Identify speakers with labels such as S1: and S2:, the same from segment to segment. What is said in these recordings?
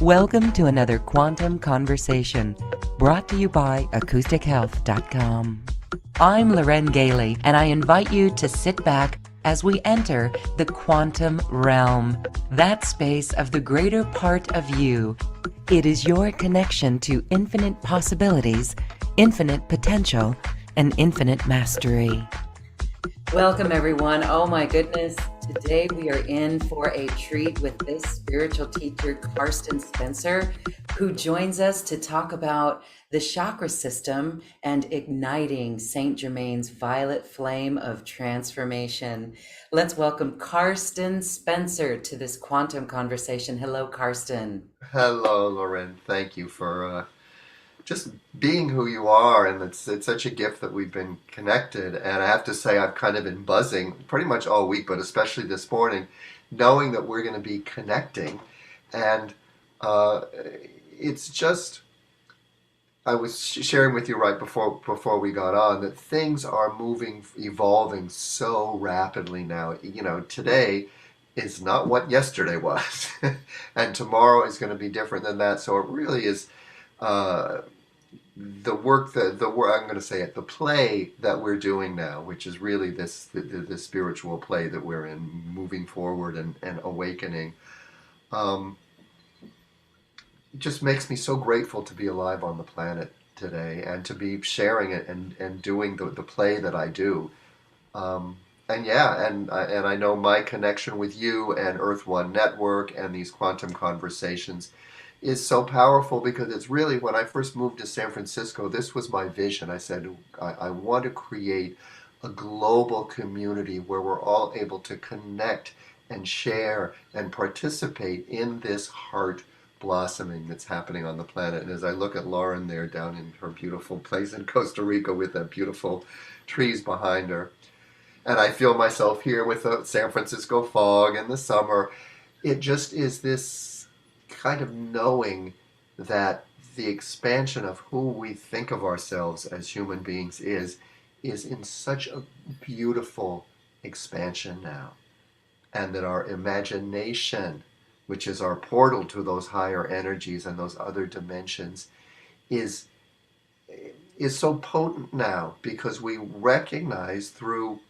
S1: Welcome to another Quantum Conversation, brought to you by AcousticHealth.com. I'm Loren Gailey, and I invite you to sit back as we enter the quantum realm, that space of the greater part of you. It is your connection to infinite possibilities, infinite potential, and infinite mastery. Welcome, everyone. Oh my goodness. Today we are in for a treat with this spiritual teacher, Carsten Spencer, who joins us to talk about the chakra system and igniting Saint Germaine's violet flame of transformation. Let's welcome Carsten Spencer to this quantum conversation. Hello, Carsten.
S2: Hello, Loren. Thank you for just being who you are, and it's such a gift that we've been connected. And I have to say, I've kind of been buzzing pretty much all week, but especially this morning, knowing that we're going to be connecting. And it's just, I was sharing with you right before we got on that things are moving, evolving so rapidly now. You know, today is not what yesterday was, and tomorrow is going to be different than that. So it really is. The work I'm going to say it, the play that we're doing now, which is really this spiritual play that we're in, moving forward and awakening, it just makes me so grateful to be alive on the planet today and to be sharing it and doing the play that I do. And I know my connection with you and Earth One Network and these quantum conversations is so powerful, because it's really, when I first moved to San Francisco, this was my vision. I said, I want to create a global community where we're all able to connect and share and participate in this heart blossoming that's happening on the planet. And as I look at Lauren there down in her beautiful place in Costa Rica with the beautiful trees behind her, and I feel myself here with the San Francisco fog in the summer, it just is this kind of knowing that the expansion of who we think of ourselves as human beings is in such a beautiful expansion now, and that our imagination, which is our portal to those higher energies and those other dimensions, is so potent now, because we recognize through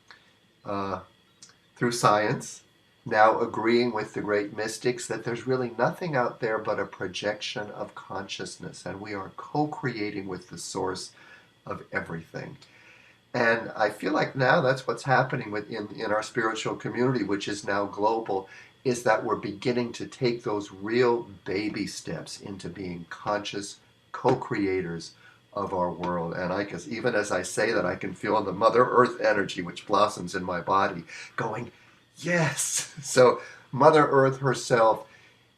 S2: science, now agreeing with the great mystics, that there's really nothing out there but a projection of consciousness, and we are co-creating with the source of everything. And I feel like now that's what's happening in our spiritual community, which is now global, is that we're beginning to take those real baby steps into being conscious co-creators of our world. And I guess even as I say that, I can feel the Mother Earth energy which blossoms in my body going, yes. So Mother Earth herself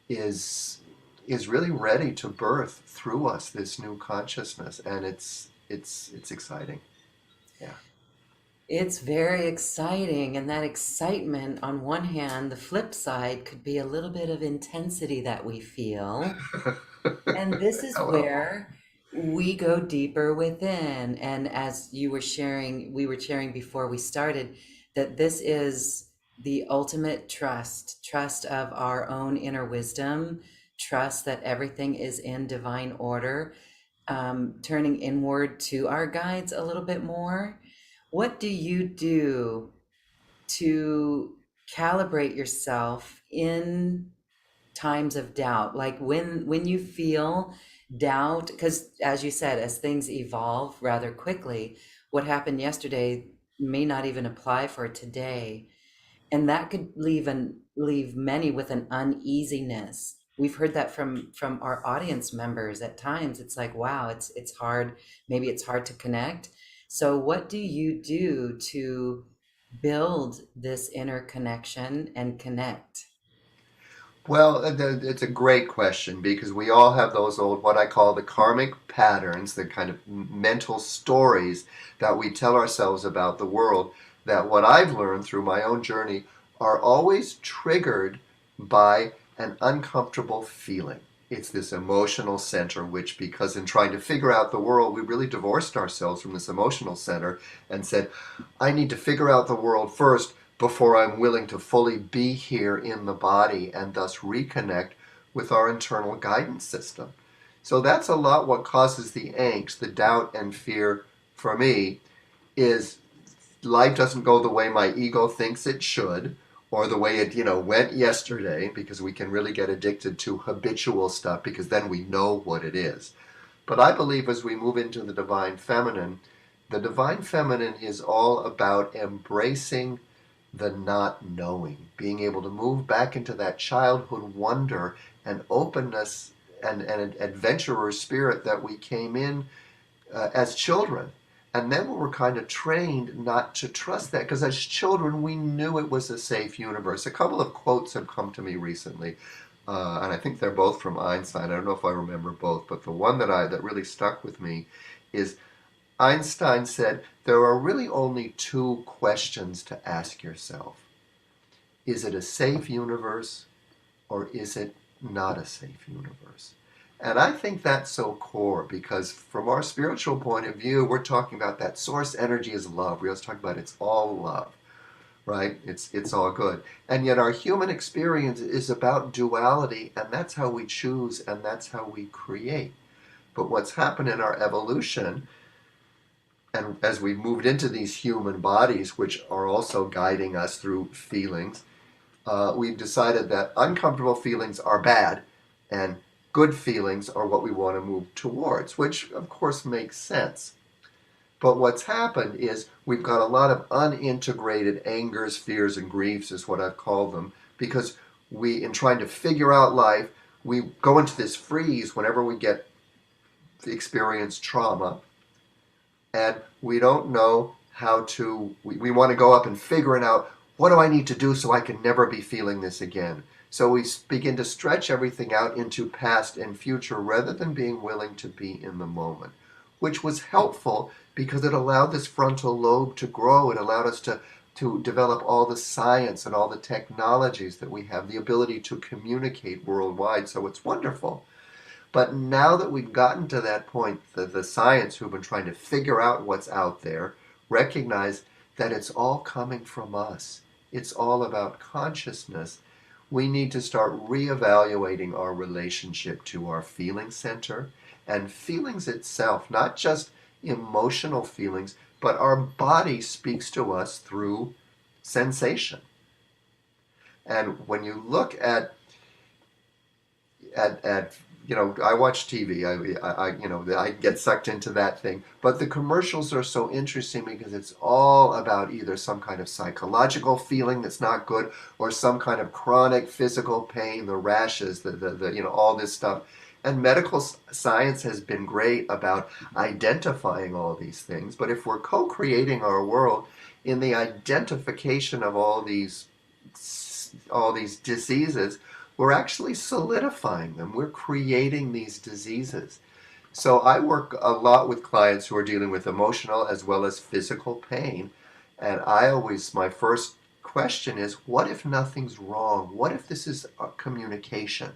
S2: is really ready to birth through us this new consciousness, and it's exciting. Yeah.
S1: It's very exciting, and that excitement, on one hand, the flip side could be a little bit of intensity that we feel. And this is
S2: Hello.
S1: where we go deeper within. And as you were sharing, we were sharing before we started, that this is the ultimate trust of our own inner wisdom, trust that everything is in divine order, turning inward to our guides a little bit more. What do you do to calibrate yourself in times of doubt, like when you feel doubt? Because as you said, as things evolve rather quickly, what happened yesterday may not even apply for today, and that could leave many with an uneasiness. We've heard that from our audience members. At times it's like, wow, it's hard, maybe it's hard to connect. So what do you do to build this inner connection and connect?
S2: Well, it's a great question, because we all have those old, what I call the karmic patterns, the kind of mental stories that we tell ourselves about the world, that what I've learned through my own journey are always triggered by an uncomfortable feeling. It's this emotional center, which, because in trying to figure out the world, we really divorced ourselves from this emotional center and said, I need to figure out the world first before I'm willing to fully be here in the body, and thus reconnect with our internal guidance system. So that's a lot what causes the angst, the doubt and fear for me, is life doesn't go the way my ego thinks it should, or the way it went yesterday, because we can really get addicted to habitual stuff because then we know what it is. But I believe as we move into the divine feminine is all about embracing the not knowing, being able to move back into that childhood wonder and openness and an adventurer spirit that we came in as children. And then we were kind of trained not to trust that, because as children we knew it was a safe universe. A couple of quotes have come to me recently, and I think they're both from Einstein. I don't know if I remember both, but the one that really stuck with me is Einstein said, there are really only two questions to ask yourself. Is it a safe universe, or is it not a safe universe? And I think that's so core, because from our spiritual point of view, we're talking about that source energy is love. We always talk about it's all love, right? It's all good. And yet our human experience is about duality, and that's how we choose, and that's how we create. But what's happened in our evolution, and as we've moved into these human bodies, which are also guiding us through feelings, we've decided that uncomfortable feelings are bad, and good feelings are what we want to move towards, which of course makes sense. But what's happened is we've got a lot of unintegrated angers, fears, and griefs is what I've called them, because we, in trying to figure out life, we go into this freeze whenever we experience trauma, and we don't know how to, we want to go up and figure it out. What do I need to do so I can never be feeling this again? So we begin to stretch everything out into past and future rather than being willing to be in the moment, which was helpful because it allowed this frontal lobe to grow. It allowed us to develop all the science and all the technologies that we have, the ability to communicate worldwide. So it's wonderful. But now that we've gotten to that point, the science who've been trying to figure out what's out there recognize that it's all coming from us. It's all about consciousness. We need to start reevaluating our relationship to our feeling center and feelings itself, not just emotional feelings, but our body speaks to us through sensation. And when you look at I watch TV. I get sucked into that thing. But the commercials are so interesting because it's all about either some kind of psychological feeling that's not good, or some kind of chronic physical pain, the rashes, all this stuff. And medical science has been great about identifying all these things. But if we're co-creating our world in the identification of all these diseases, we're actually solidifying them. We're creating these diseases. So I work a lot with clients who are dealing with emotional as well as physical pain. And my first question is, what if nothing's wrong? What if this is a communication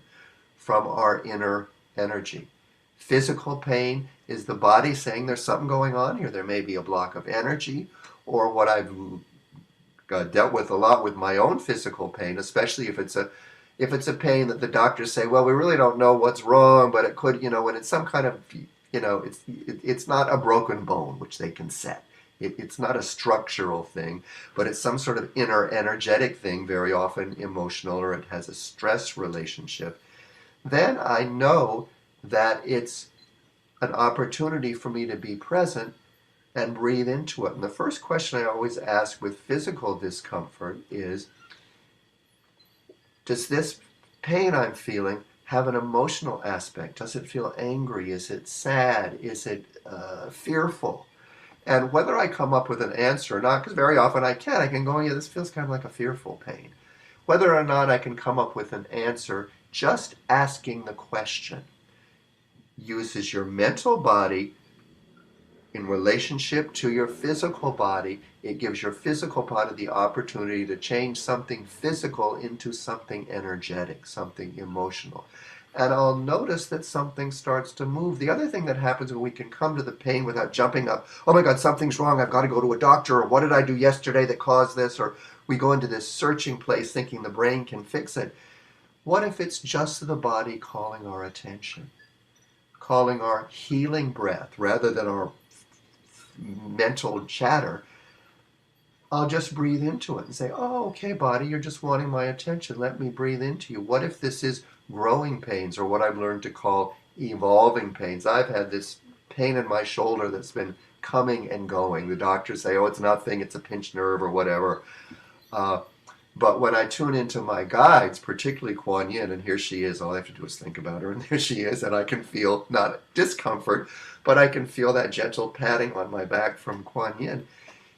S2: from our inner energy? Physical pain is the body saying there's something going on here. There may be a block of energy, or what I've dealt with a lot with my own physical pain, especially if it's a pain that the doctors say, well, we really don't know what's wrong, but it could, when it's some kind of, it's not a broken bone, which they can set. It's not a structural thing, but it's some sort of inner energetic thing, very often emotional, or it has a stress relationship. Then I know that it's an opportunity for me to be present and breathe into it. And the first question I always ask with physical discomfort is, does this pain I'm feeling have an emotional aspect? Does it feel angry? Is it sad? Is it fearful? And whether I come up with an answer or not, because very often I can go, yeah, this feels kind of like a fearful pain. Whether or not I can come up with an answer, just asking the question uses your mental body in relationship to your physical body. It gives your physical body the opportunity to change something physical into something energetic, something emotional. And I'll notice that something starts to move. The other thing that happens when we can come to the pain without jumping up, oh my God, something's wrong, I've got to go to a doctor, or what did I do yesterday that caused this, or we go into this searching place thinking the brain can fix it. What if it's just the body calling our attention, calling our healing breath rather than our mental chatter? I'll just breathe into it and say, oh, okay, body, you're just wanting my attention. Let me breathe into you. What if this is growing pains, or what I've learned to call evolving pains? I've had this pain in my shoulder that's been coming and going. The doctors say, oh, it's nothing, it's a pinched nerve or whatever. Uh, but when I tune into my guides, particularly Kuan Yin, and here she is, all I have to do is think about her, and there she is, and I can feel not discomfort, but I can feel that gentle patting on my back from Kuan Yin.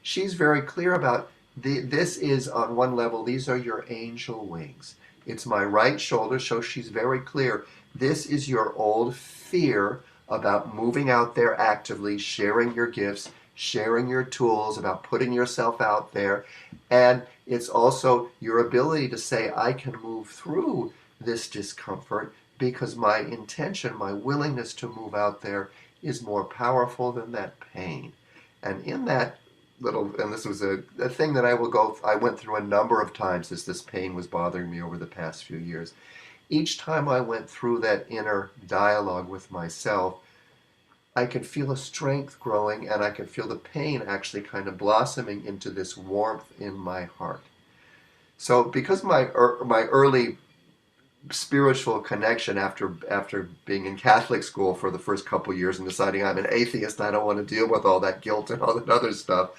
S2: She's very clear about this is, on one level, these are your angel wings. It's my right shoulder, so she's very clear. This is your old fear about moving out there actively, sharing your gifts, sharing your tools, about putting yourself out there. And it's also your ability to say, I can move through this discomfort because my intention, my willingness to move out there is more powerful than that pain. And in that and this was a thing that I went through a number of times as this pain was bothering me over the past few years. Each time I went through that inner dialogue with myself, I could feel a strength growing, and I could feel the pain actually kind of blossoming into this warmth in my heart. So because my early spiritual connection after being in Catholic school for the first couple of years and deciding I'm an atheist, I don't want to deal with all that guilt and all that other stuff.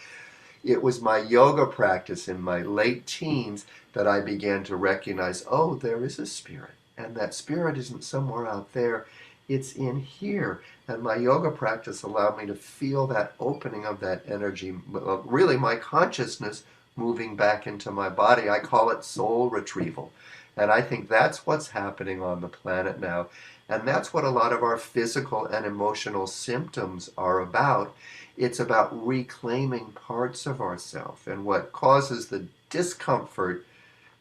S2: It was my yoga practice in my late teens that I began to recognize, oh, there is a spirit, and that spirit isn't somewhere out there, it's in here. And my yoga practice allowed me to feel that opening of that energy, really my consciousness moving back into my body. I call it soul retrieval. And I think that's what's happening on the planet now. And that's what a lot of our physical and emotional symptoms are about. It's about reclaiming parts of ourselves. And what causes the discomfort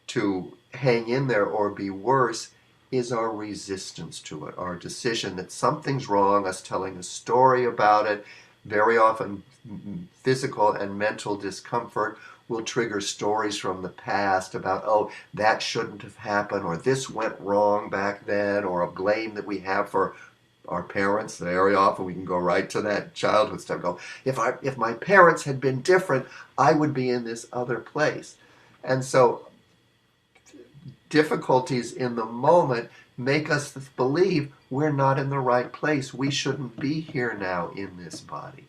S2: to hang in there or be worse is our resistance to it, our decision that something's wrong, us telling a story about it. Very often, physical and mental discomfort will trigger stories from the past about, oh, that shouldn't have happened, or this went wrong back then, or a blame that we have for our parents. Very often we can go right to that childhood stuff. Go, if my parents had been different, I would be in this other place. And so difficulties in the moment make us believe we're not in the right place. We shouldn't be here now in this body.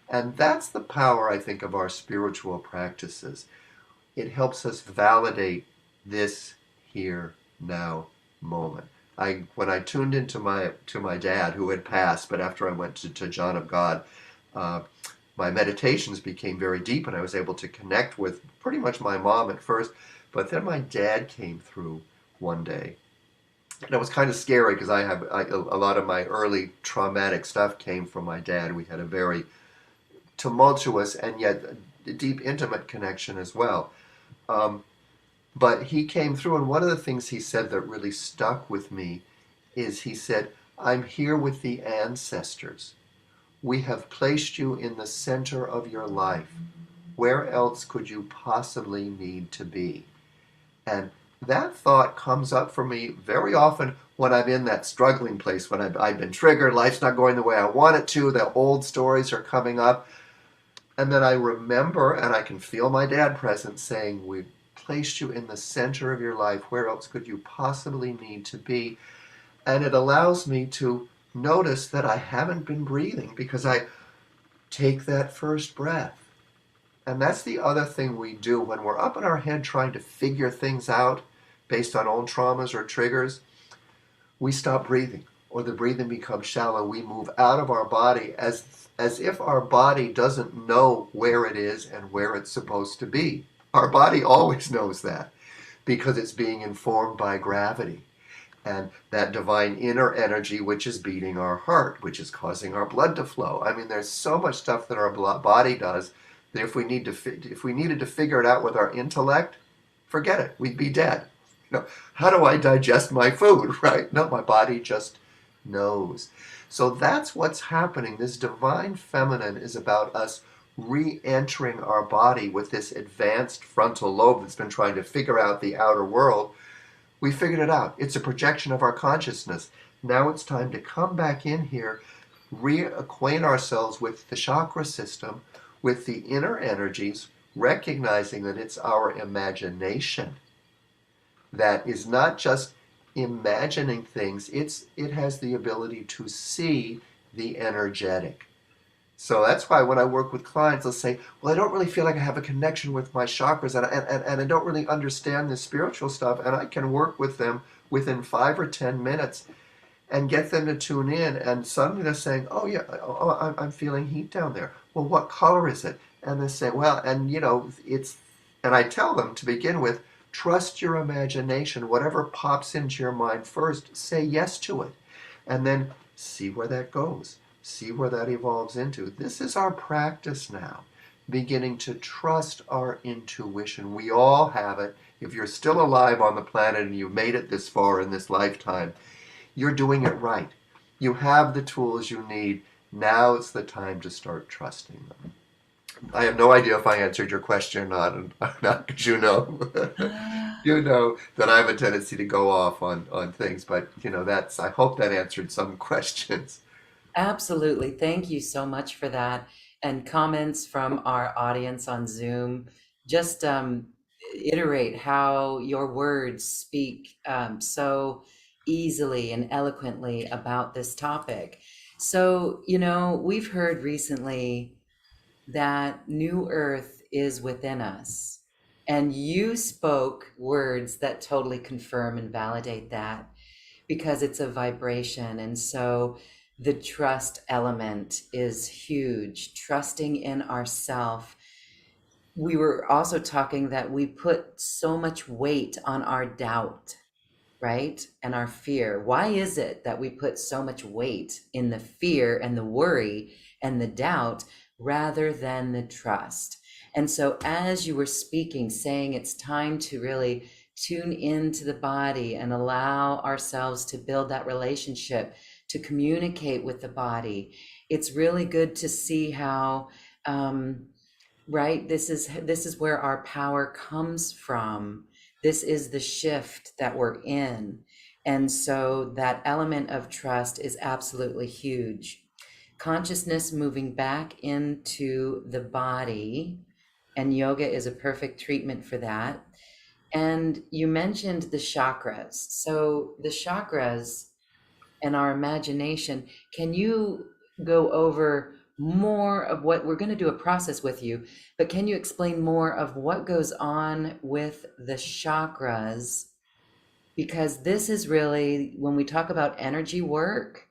S2: And that's the power, I think, of our spiritual practices. It helps us validate this here now moment. When I tuned into my dad, who had passed, but after I went to John of God, my meditations became very deep, and I was able to connect with pretty much my mom at first. But then my dad came through one day, and it was kind of scary because a lot of my early traumatic stuff came from my dad. We had a very tumultuous and yet deep, intimate connection as well. But he came through, and one of the things he said that really stuck with me is he said, I'm here with the ancestors. We have placed you in the center of your life. Where else could you possibly need to be? And that thought comes up for me very often when I'm in that struggling place, when I've been triggered, life's not going the way I want it to, the old stories are coming up. And then I remember, and I can feel my dad present saying, we placed you in the center of your life. Where else could you possibly need to be? And it allows me to notice that I haven't been breathing because I take that first breath. And that's the other thing we do when we're up in our head trying to figure things out based on old traumas or triggers. We stop breathing, or the breathing becomes shallow. We move out of our body as if our body doesn't know where it is and where it's supposed to be. Our body always knows that because it's being informed by gravity and that divine inner energy which is beating our heart, which is causing our blood to flow. I mean, there's so much stuff that our body does that if we needed to figure it out with our intellect, forget it. We'd be dead. How do I digest my food, right? No, my body just knows. So that's what's happening. This divine feminine is about us re-entering our body with this advanced frontal lobe that's been trying to figure out the outer world. We figured it out. It's a projection of our consciousness. Now it's time to come back in here, reacquaint ourselves with the chakra system, with the inner energies, recognizing that it's our imagination that is not just imagining things, it has the ability to see the energetic. So that's why when I work with clients, they'll say, well, I don't really feel like I have a connection with my chakras, and I don't really understand the spiritual stuff. And I can work with them within 5 or 10 minutes and get them to tune in. And suddenly they're saying, oh, yeah, I'm feeling heat down there. Well, what color is it? And they say, well, and it's, and I tell them to begin with, trust your imagination. Whatever pops into your mind first, say yes to it. And then see where that goes. See where that evolves into. This is our practice now, beginning to trust our intuition. We all have it. If you're still alive on the planet and you made it this far in this lifetime, you're doing it right. You have the tools you need. Now it's the time to start trusting them. I have no idea if I answered your question or not, because you know that I have a tendency to go off on things, but that's, I hope that answered some questions.
S1: Absolutely. Thank you so much for that. And comments from our audience on Zoom. Just iterate how your words speak so easily and eloquently about this topic. So, we've heard recently that new earth is within us. And you spoke words that totally confirm and validate that because it's a vibration. And so the trust element is huge, trusting in ourself. We were also talking that we put so much weight on our doubt, right? And our fear. Why is it that we put so much weight in the fear and the worry and the doubt rather than the trust? And so as you were speaking, saying it's time to really tune into the body and allow ourselves to build that relationship, to communicate with the body, it's really good to see how right, this is where our power comes from. This is the shift that we're in. And so that element of trust is absolutely huge. Consciousness moving back into the body, and yoga is a perfect treatment for that. And you mentioned the chakras. So the chakras and our imagination, can you go over more of what we're going to do a process with you, but can you explain more of what goes on with the chakras? Because this is really, when we talk about energy work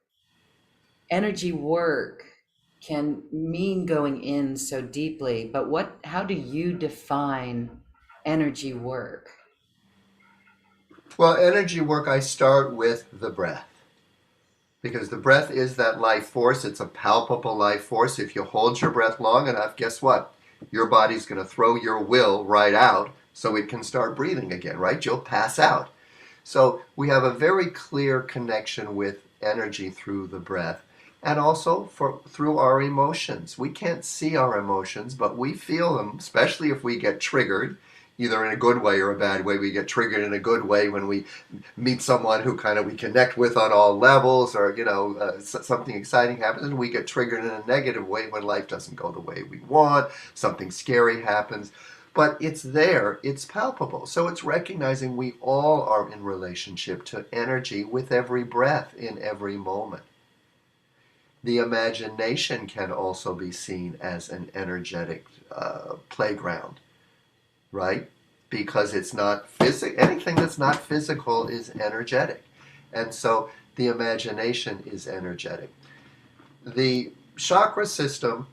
S1: can mean going in so deeply, but how do you define energy work?
S2: Well, energy work, I start with the breath, because the breath is that life force. It's a palpable life force. If you hold your breath long enough, guess what? Your body's going to throw your will right out so it can start breathing again, right? You'll pass out. So we have a very clear connection with energy through the breath, and also through our emotions. We can't see our emotions, but we feel them, especially if we get triggered, either in a good way or a bad way. We get triggered in a good way when we meet someone who kind of we connect with on all levels, or something exciting happens, and we get triggered in a negative way when life doesn't go the way we want, something scary happens. But it's there, it's palpable. So it's recognizing we all are in relationship to energy with every breath in every moment. The imagination can also be seen as an energetic playground, right? Because it's not physical. Anything that's not physical is energetic. And so the imagination is energetic. The chakra system,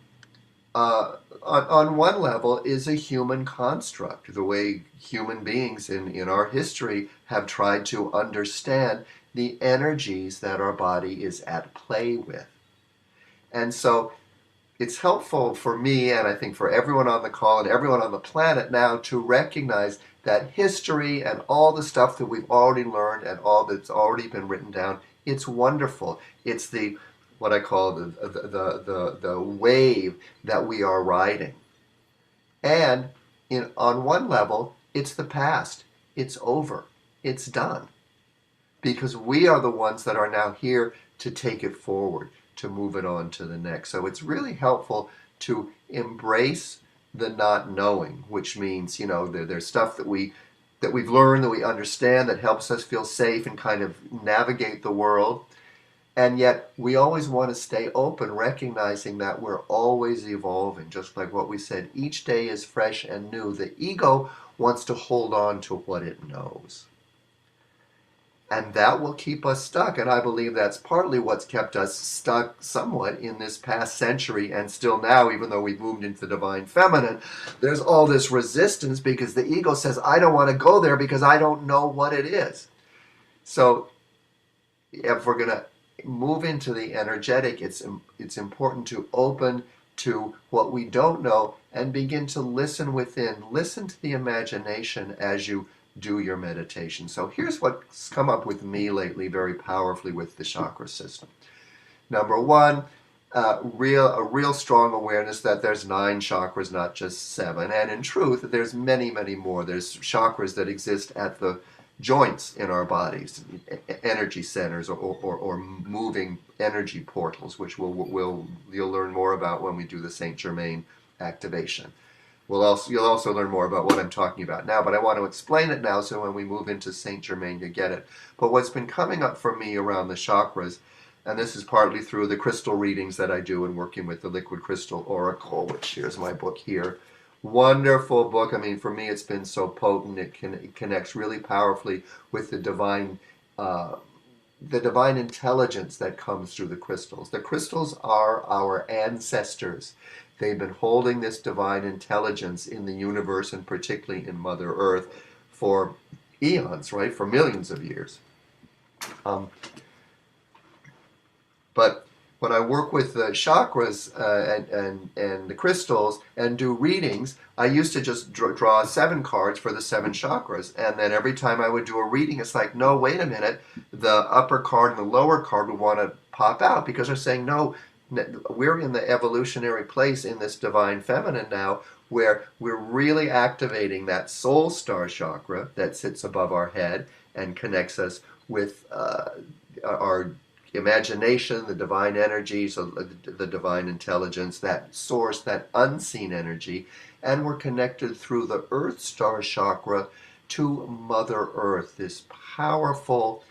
S2: on one level, is a human construct. The way human beings in our history have tried to understand the energies that our body is at play with. And so it's helpful for me, and I think for everyone on the call and everyone on the planet now, to recognize that history and all the stuff that we've already learned and all that's already been written down, it's wonderful. It's the what I call the wave that we are riding. And on one level, it's the past. It's over. It's done. because we are the ones that are now here to take it forward, to move it on to the next. So it's really helpful to embrace the not knowing, which means, there's stuff that we've learned, that we understand, that helps us feel safe and kind of navigate the world. And yet we always want to stay open, recognizing that we're always evolving, just like what we said. Each day is fresh and new. The ego wants to hold on to what it knows. And that will keep us stuck. And I believe that's partly what's kept us stuck somewhat in this past century, and still now, even though we've moved into the divine feminine, there's all this resistance because the ego says, I don't want to go there because I don't know what it is. So if we're going to move into the energetic, it's important to open to what we don't know and begin to listen within. Listen to the imagination as you do your meditation. So here's what's come up with me lately very powerfully with the chakra system. Number one, a real strong awareness that there's 9 chakras, not just 7. And in truth, there's many, many more. There's chakras that exist at the joints in our bodies, energy centers, or moving energy portals, which you'll learn more about when we do the Saint Germaine activation. You'll also learn more about what I'm talking about now, but I want to explain it now so when we move into Saint Germaine you get it. But what's been coming up for me around the chakras, and this is partly through the crystal readings that I do and working with the Liquid Crystal Oracle, which here's my book here. Wonderful book. I mean, for me, it's been so potent. It connects really powerfully with the divine intelligence that comes through the crystals. The crystals are our ancestors. They've been holding this divine intelligence in the universe, and particularly in Mother Earth, for eons, right? For millions of years. But when I work with the chakras and the crystals and do readings, I used to just draw 7 cards for the 7 chakras. And then every time I would do a reading, it's like, no, wait a minute. The upper card and the lower card would want to pop out because they're saying, no, we're in the evolutionary place in this divine feminine now where we're really activating that soul star chakra that sits above our head and connects us with our imagination, the divine energy, so the divine intelligence, that source, that unseen energy, and we're connected through the Earth Star chakra to Mother Earth, this powerful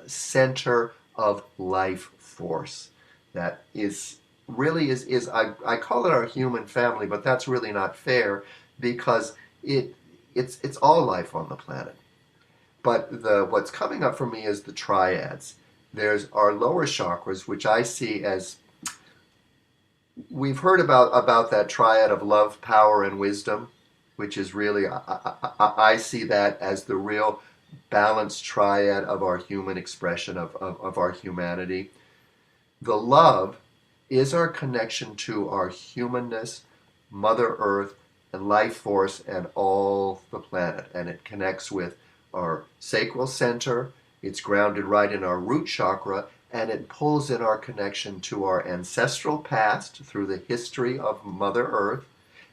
S2: center of life force that is really I call it our human family, but that's really not fair because it's all life on the planet. But what's coming up for me is the triads. There's our lower chakras, which I see as, we've heard about that triad of love, power, and wisdom, which is really, I see that as the real balanced triad of our human expression, of our humanity. The love is our connection to our humanness, Mother Earth, and life force, and all the planet. And it connects with our sacral center. It's grounded right in our root chakra, and it pulls in our connection to our ancestral past through the history of Mother Earth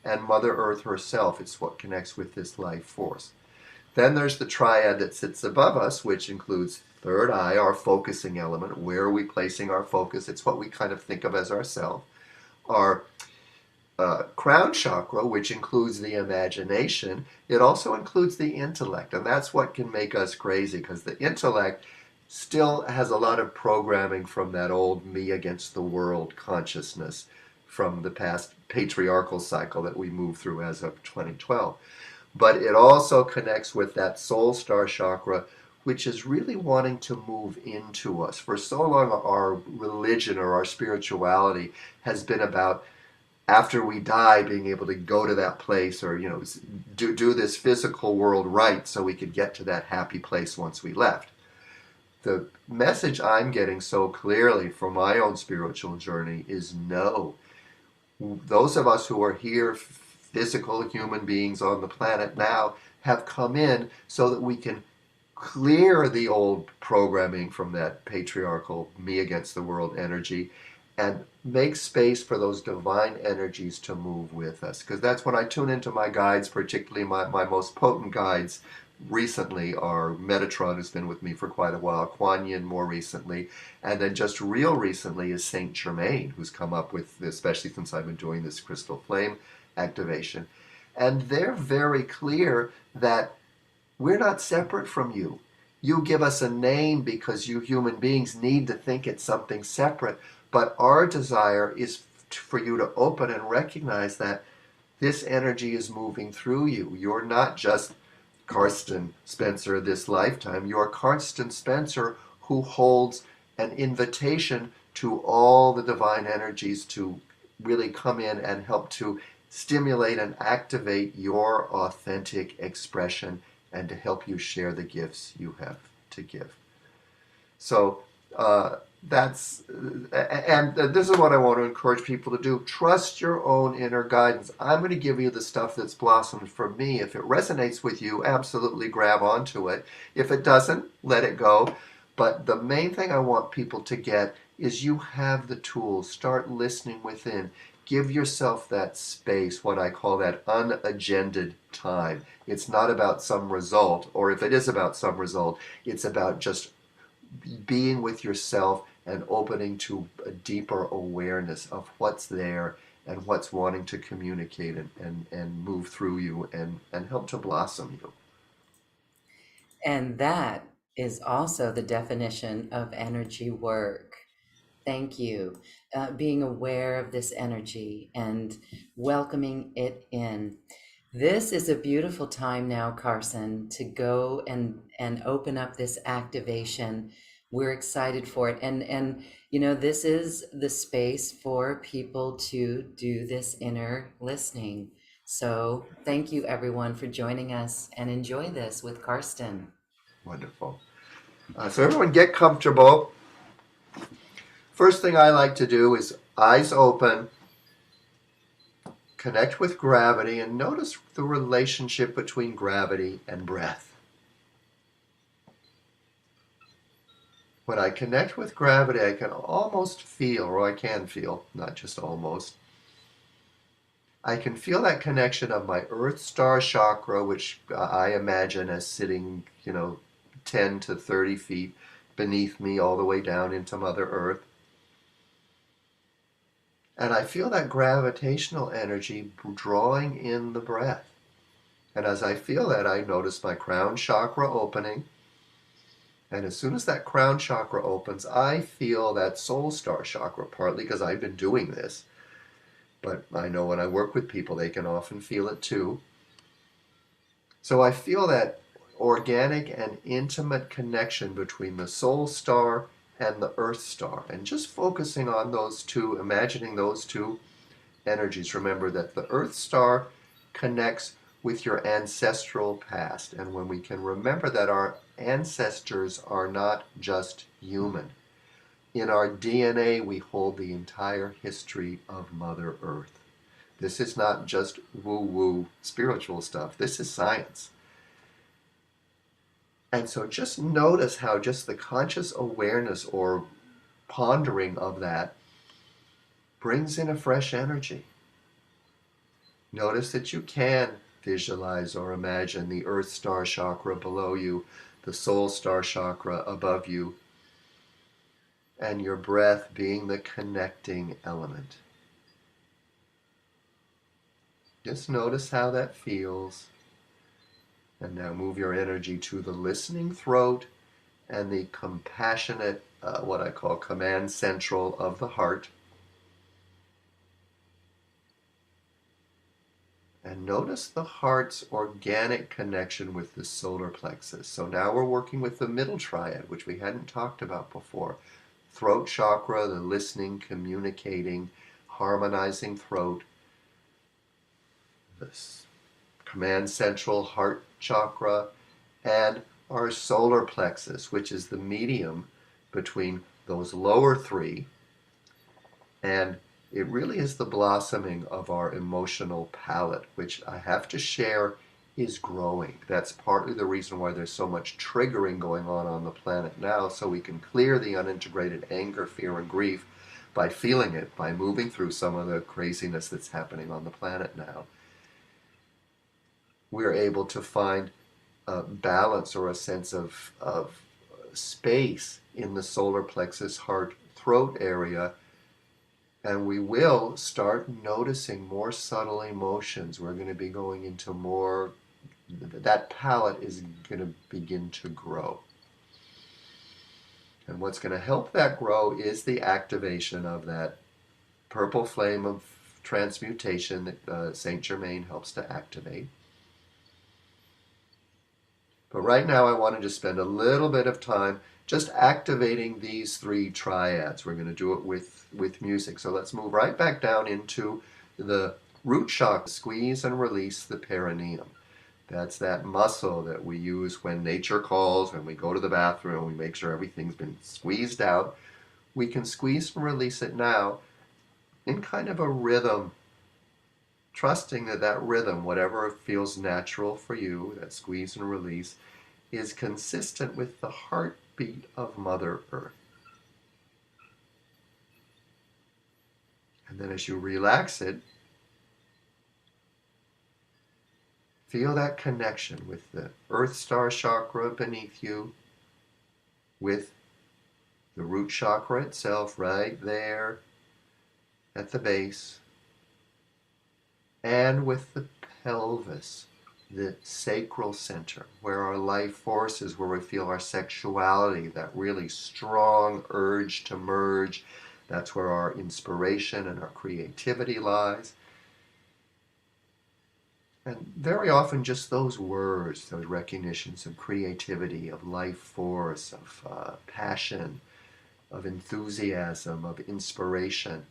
S2: and Mother Earth herself. It's what connects with this life force. Then there's the triad that sits above us, which includes third eye, our focusing element. Where are we placing our focus? It's what we kind of think of as ourself. Our crown chakra, which includes the imagination. It also includes the intellect, and that's what can make us crazy, because the intellect still has a lot of programming from that old me against the world consciousness from the past patriarchal cycle that we moved through as of 2012. But it also connects with that soul star chakra, which is really wanting to move into us. For so long, our religion or our spirituality has been about, after we die, being able to go to that place, or do this physical world right so we could get to that happy place once we left. The message I'm getting so clearly from my own spiritual journey is no. Those of us who are here, physical human beings on the planet now, have come in so that we can clear the old programming from that patriarchal me against the world energy and make space for those divine energies to move with us. Because that's when I tune into my guides, particularly my most potent guides, recently are Metatron, who's been with me for quite a while, Kuan Yin more recently, and then just real recently is Saint Germaine, who's come up with, especially since I've been doing this crystal flame activation. And they're very clear that we're not separate from you. You give us a name because you human beings need to think it's something separate. But our desire is for you to open and recognize that this energy is moving through you. You're not just Carsten Spencer this lifetime. You're Carsten Spencer who holds an invitation to all the divine energies to really come in and help to stimulate and activate your authentic expression and to help you share the gifts you have to give. So that's, and this is what I want to encourage people to do. Trust your own inner guidance. I'm going to give you the stuff that's blossomed for me. If it resonates with you, absolutely grab onto it. If it doesn't, let it go. But the main thing I want people to get is you have the tools. Start listening within. Give yourself that space, what I call that unagended time. It's not about some result, or if it is about some result, it's about just being with yourself and opening to a deeper awareness of what's there and what's wanting to communicate and move through you and help to blossom you.
S1: And that is also the definition of energy work. Thank you. Being aware of this energy and welcoming it in. This is a beautiful time now, Carson, to go and open up this activation. We're excited for it. And you know, this is the space for people to do this inner listening. So thank you everyone for joining us, and enjoy this with Carsten.
S2: Wonderful. So everyone get comfortable. First thing I like to do is eyes open, connect with gravity, and notice the relationship between gravity and breath. When I connect with gravity, I can almost feel, or I can feel, not just almost, I can feel that connection of my Earth Star chakra, which I imagine as sitting, 10 to 30 feet beneath me all the way down into Mother Earth. And I feel that gravitational energy drawing in the breath. And as I feel that, I notice my crown chakra opening. And as soon as that crown chakra opens, I feel that soul star chakra, partly because I've been doing this. But I know when I work with people, they can often feel it too. So I feel that organic and intimate connection between the soul star and the earth star. And just focusing on those two, imagining those two energies. Remember that the earth star connects with your ancestral past. And when we can remember that our ancestors are not just human, in our DNA we hold the entire history of Mother Earth. This is not just woo-woo spiritual stuff. This is science. And so just notice how just the conscious awareness or pondering of that brings in a fresh energy. Notice that you can visualize or imagine the Earth Star chakra below you, the Soul Star chakra above you, and your breath being the connecting element. Just notice how that feels. And now move your energy to the listening throat and the compassionate, what I call command central of the heart. And notice the heart's organic connection with the solar plexus. So now we're working with the middle triad, which we hadn't talked about before. Throat chakra, the listening, communicating, harmonizing throat. This command central heart chakra, and our solar plexus, which is the medium between those lower three, and it really is the blossoming of our emotional palette, which I have to share is growing. That's partly the reason why there's so much triggering going on the planet now, so we can clear the unintegrated anger, fear, and grief by feeling it, by moving through some of the craziness that's happening on the planet now. We're able to find balance or a sense of space in the solar plexus, heart, throat area. And we will start noticing more subtle emotions. We're going to be going into more, that palette is going to begin to grow. And what's going to help that grow is the activation of that purple flame of transmutation that Saint Germaine helps to activate. But right now I want to just spend a little bit of time just activating these three triads. We're going to do it with music. So let's move right back down into the root chakra. Squeeze and release the perineum. That's that muscle that we use when nature calls, when we go to the bathroom, we make sure everything's been squeezed out. We can squeeze and release it now in kind of a rhythm, trusting that that rhythm, whatever feels natural for you, that squeeze and release, is consistent with the heartbeat of Mother Earth. And then as you relax it, feel that connection with the Earth Star chakra beneath you, with the root chakra itself right there at the base, and with the pelvis, the sacral center, where our life force is, where we feel our sexuality, that really strong urge to merge. That's where our inspiration and our creativity lies. And very often just those words, those recognitions of creativity, of life force, of passion, of enthusiasm, of inspiration.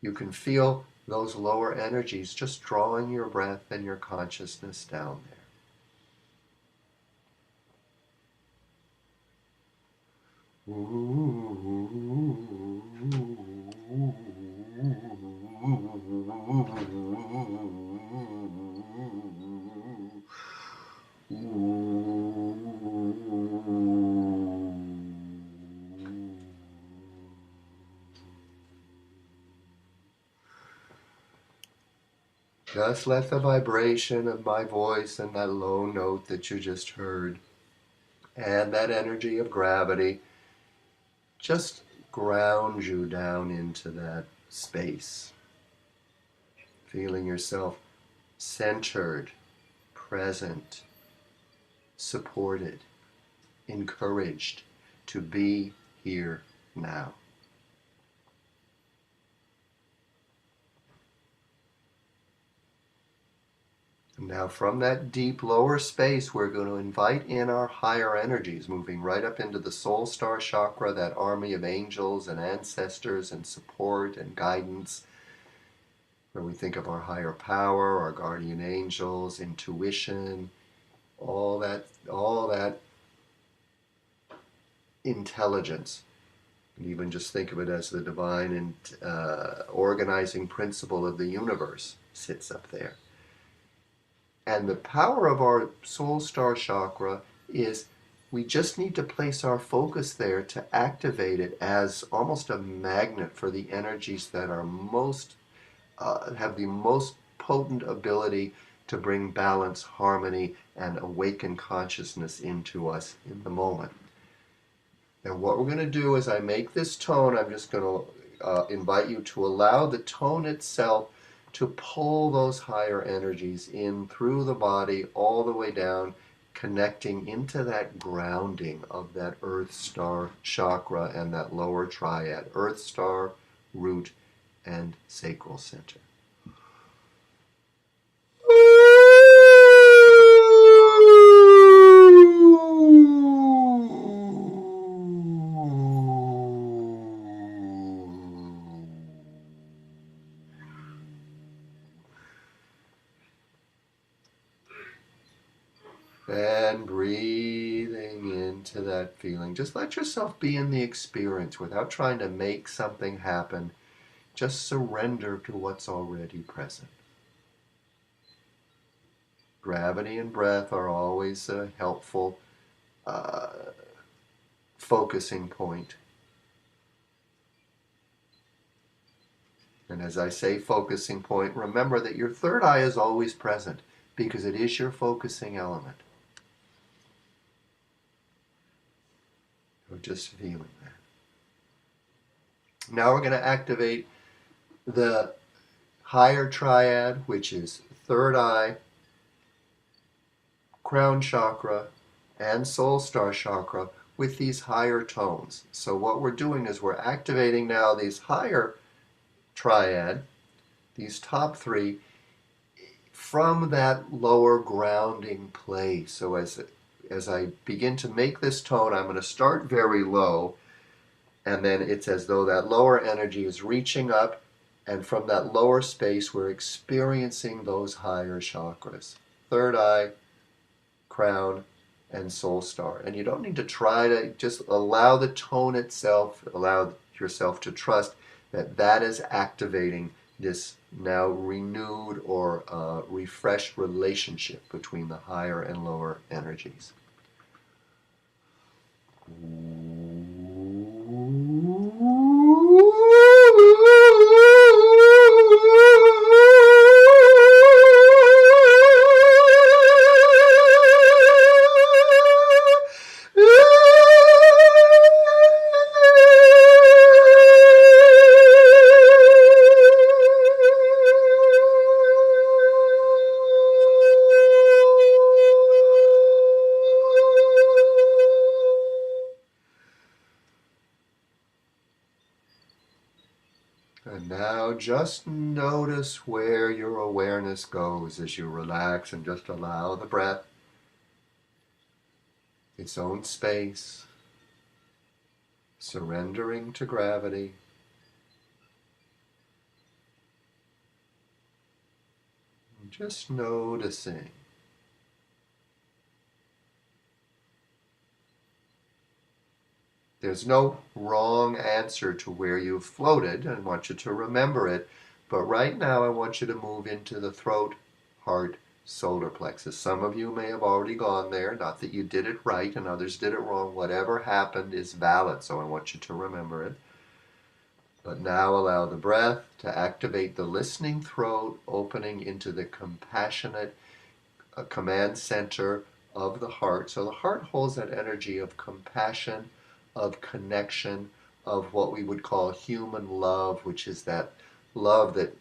S2: You can feel those lower energies just drawing your breath and your consciousness down there. Just let the vibration of my voice and that low note that you just heard and that energy of gravity just ground you down into that space. Feeling yourself centered, present, supported, encouraged to be here now. Now from that deep lower space, we're going to invite in our higher energies, moving right up into the soul star chakra, that army of angels and ancestors and support and guidance, where we think of our higher power, our guardian angels, intuition, all that intelligence. And even just think of it as the divine and organizing principle of the universe sits up there. And the power of our soul star chakra is we just need to place our focus there to activate it as almost a magnet for the energies that are most, have the most potent ability to bring balance, harmony, and awaken consciousness into us in the moment. And what we're going to do is I make this tone, I'm just going to invite you to allow the tone itself to pull those higher energies in through the body all the way down, connecting into that grounding of that Earth Star chakra and that lower triad, Earth Star, root, and sacral center. And breathing into that feeling. Just let yourself be in the experience without trying to make something happen. Just surrender to what's already present. Gravity and breath are always a helpful focusing point. And as I say focusing point, remember that your third eye is always present because it is your focusing element. So just feeling that. Now we're going to activate the higher triad, which is third eye, crown chakra, and soul star chakra with these higher tones. So what we're doing is we're activating now these higher triad, these top three, from that lower grounding place. So as I begin to make this tone, I'm going to start very low, and then it's as though that lower energy is reaching up, and from that lower space, we're experiencing those higher chakras. Third eye, crown, and soul star. And you don't need to try to, just allow the tone itself, allow yourself to trust that that is activating this now renewed or refreshed relationship between the higher and lower energies. And now just notice where your awareness goes as you relax and just allow the breath, its own space, surrendering to gravity. And just noticing. There's no wrong answer to where you've floated. I want you to remember it. But right now I want you to move into the throat, heart, solar plexus. Some of you may have already gone there. Not that you did it right and others did it wrong. Whatever happened is valid, so I want you to remember it. But now allow the breath to activate the listening throat, opening into the compassionate command center of the heart. So the heart holds that energy of compassion, of connection, of what we would call human love, which is that love that,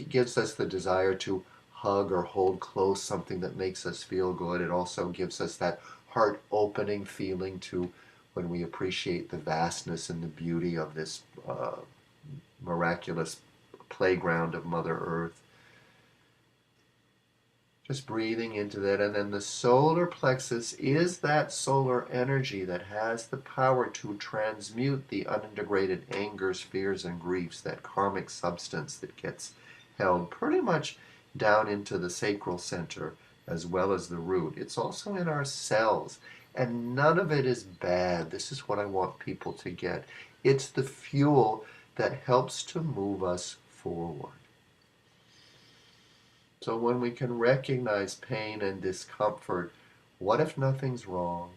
S2: gives us the desire to hug or hold close something that makes us feel good. It also gives us that heart opening feeling to when we appreciate the vastness and the beauty of this miraculous playground of Mother Earth. Just breathing into that. And then the solar plexus is that solar energy that has the power to transmute the unintegrated angers, fears, and griefs, that karmic substance that gets held pretty much down into the sacral center as well as the root. It's also in our cells. And none of it is bad. This is what I want people to get. It's the fuel that helps to move us forward. So when we can recognize pain and discomfort, what if nothing's wrong?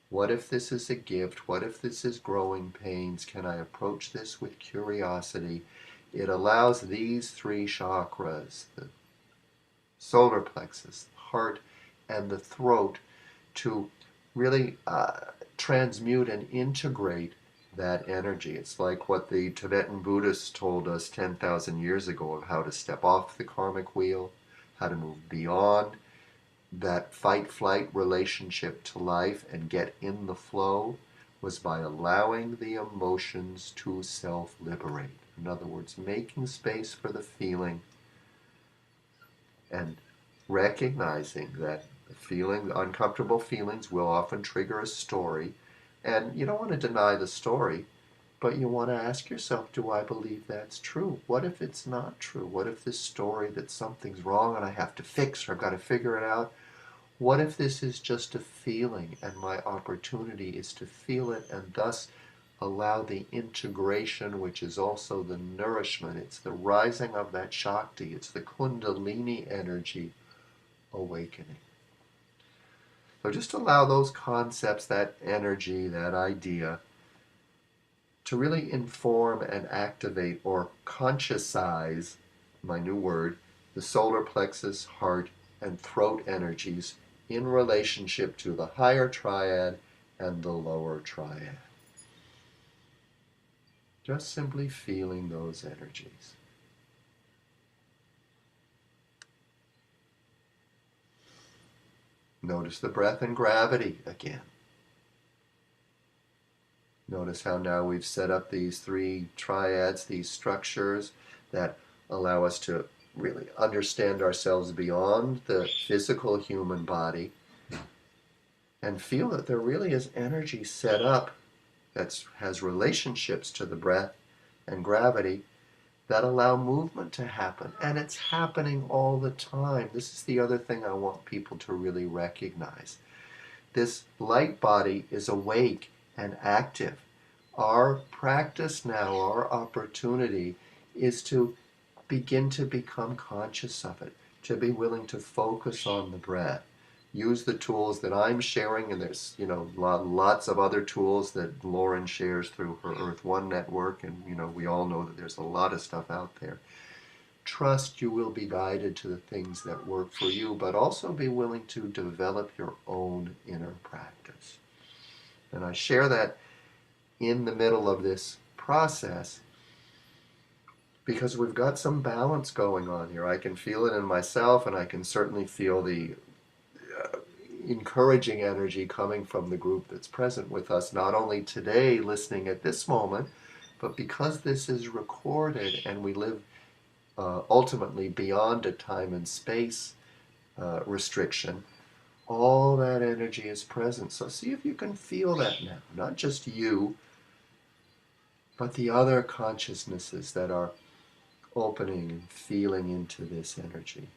S2: What if this is a gift? What if this is growing pains? Can I approach this with curiosity? It allows these three chakras, the solar plexus, the heart, and the throat, to really transmute and integrate that energy. It's like what the Tibetan Buddhists told us 10,000 years ago of how to step off the karmic wheel, how to move beyond that fight-flight relationship to life and get in the flow, was by allowing the emotions to self-liberate. In other words, making space for the feeling and recognizing that uncomfortable feelings will often trigger a story, and you don't want to deny the story, but you want to ask yourself, do I believe that's true? What if it's not true? What if this story that something's wrong and I have to fix, or I've got to figure it out? What if this is just a feeling and my opportunity is to feel it and thus allow the integration, which is also the nourishment. It's the rising of that Shakti. It's the Kundalini energy awakening. So just allow those concepts, that energy, that idea, to really inform and activate or consciousize, my new word, the solar plexus, heart, and throat energies in relationship to the higher triad and the lower triad. Just simply feeling those energies. Notice the breath and gravity again. Notice how now we've set up these three triads, these structures that allow us to really understand ourselves beyond the physical human body and feel that there really is energy set up that has relationships to the breath and gravity that allow movement to happen. And it's happening all the time. This is the other thing I want people to really recognize. This light body is awake and active. Our practice now, our opportunity, is to begin to become conscious of it, to be willing to focus on the breath. Use the tools that I'm sharing, and there's lots of other tools that Lauren shares through her Earth One network, and we all know that there's a lot of stuff out there. Trust you will be guided to the things that work for you, but also be willing to develop your own inner practice. And I share that in the middle of this process because we've got some balance going on here. I can feel it in myself, and I can certainly feel the encouraging energy coming from the group that's present with us, not only today listening at this moment, but because this is recorded and we live ultimately beyond a time and space restriction, all that energy is present. So see if you can feel that now, not just you, but the other consciousnesses that are opening and feeling into this energy.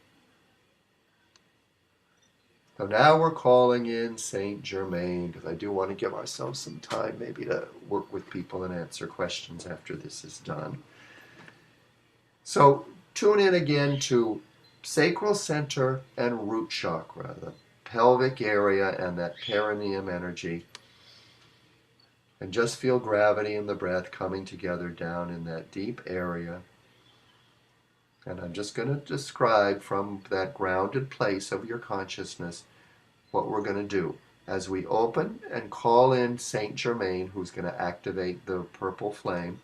S2: So now we're calling in Saint Germaine, because I do want to give ourselves some time maybe to work with people and answer questions after this is done. So tune in again to sacral center and root chakra, the pelvic area and that perineum energy. And just feel gravity and the breath coming together down in that deep area. And I'm just going to describe from that grounded place of your consciousness what we're going to do. As we open and call in Saint Germaine, who's going to activate the purple flame,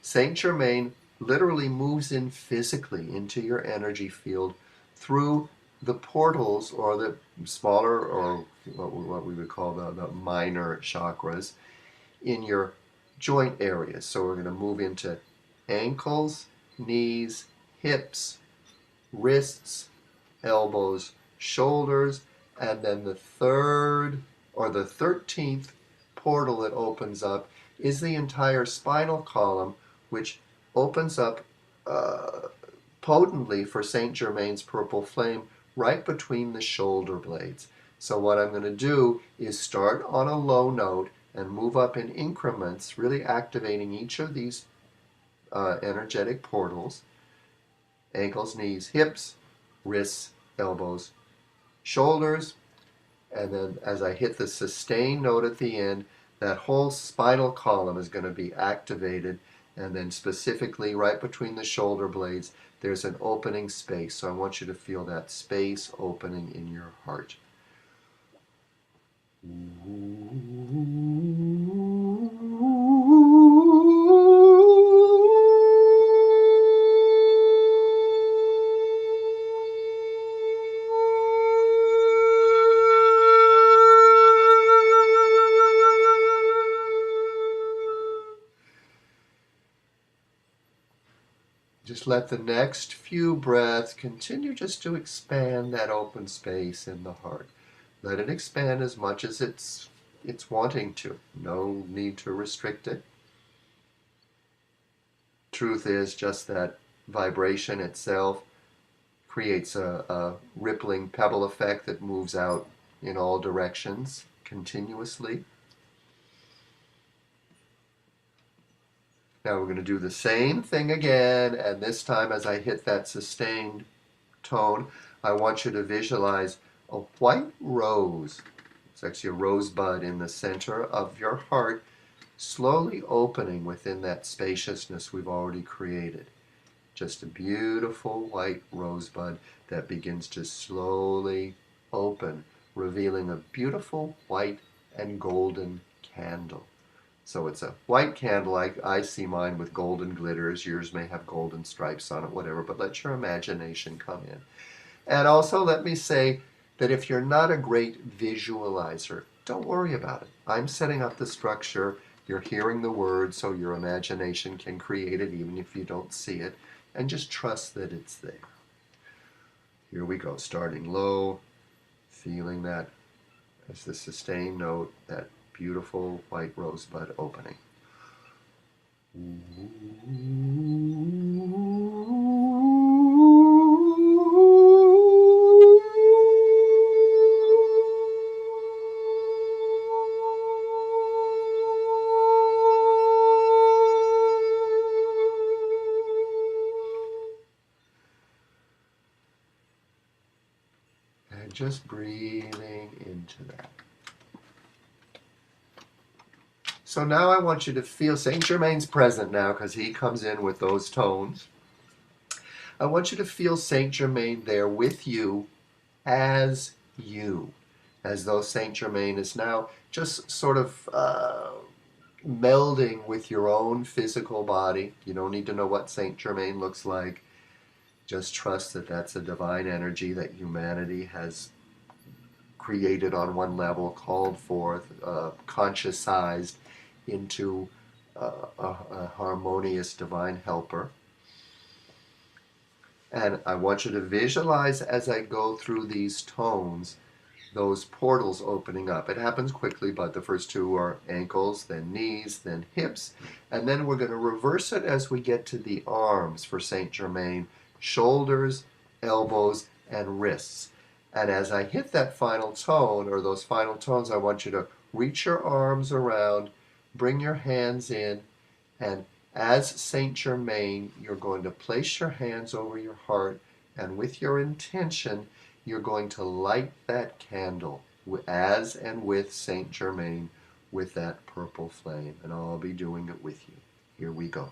S2: Saint Germaine literally moves in physically into your energy field through the portals, or the smaller, or what we would call the minor chakras, in your joint areas. So we're going to move into ankles, knees, hips, wrists, elbows, shoulders, and then the third or the 13th portal that opens up is the entire spinal column, which opens up potently for Saint Germaine's purple flame right between the shoulder blades. So what I'm going to do is start on a low note and move up in increments, really activating each of these energetic portals: ankles, knees, hips, wrists, elbows, shoulders. And then as I hit the sustain note at the end, that whole spinal column is going to be activated. And then specifically right between the shoulder blades, there's an opening space. So I want you to feel that space opening in your heart. Just let the next few breaths continue just to expand that open space in the heart. Let it expand as much as it's wanting to. No need to restrict it. Truth is just that vibration itself creates a rippling pebble effect that moves out in all directions continuously. Now we're going to do the same thing again, and this time as I hit that sustained tone, I want you to visualize a white rose. It's actually a rosebud in the center of your heart, slowly opening within that spaciousness we've already created. Just a beautiful white rosebud that begins to slowly open, revealing a beautiful white and golden candle. So it's a white candle. I see mine with golden glitters. Yours may have golden stripes on it, whatever, but let your imagination come in. And also, let me say that if you're not a great visualizer, don't worry about it. I'm setting up the structure. You're hearing the words, so your imagination can create it even if you don't see it. And just trust that it's there. Here we go, starting low, feeling that as the sustained note, that beautiful white rosebud opening. And just breathing into that. So now I want you to feel Saint Germain's present now because he comes in with those tones. I want you to feel Saint Germain there with you, as though Saint Germain is now just sort of melding with your own physical body. You don't need to know what Saint Germain looks like. Just trust that that's a divine energy that humanity has created on one level, called forth, consciousized into a harmonious divine helper. And I want you to visualize as I go through these tones, those portals opening up. It happens quickly, but the first two are ankles, then knees, then hips. And then we're going to reverse it as we get to the arms for Saint Germain, shoulders, elbows, and wrists. And as I hit that final tone, or those final tones, I want you to reach your arms around, bring your hands in, and as Saint Germain, you're going to place your hands over your heart, and with your intention, you're going to light that candle as and with Saint Germain with that purple flame. And I'll be doing it with you. Here we go.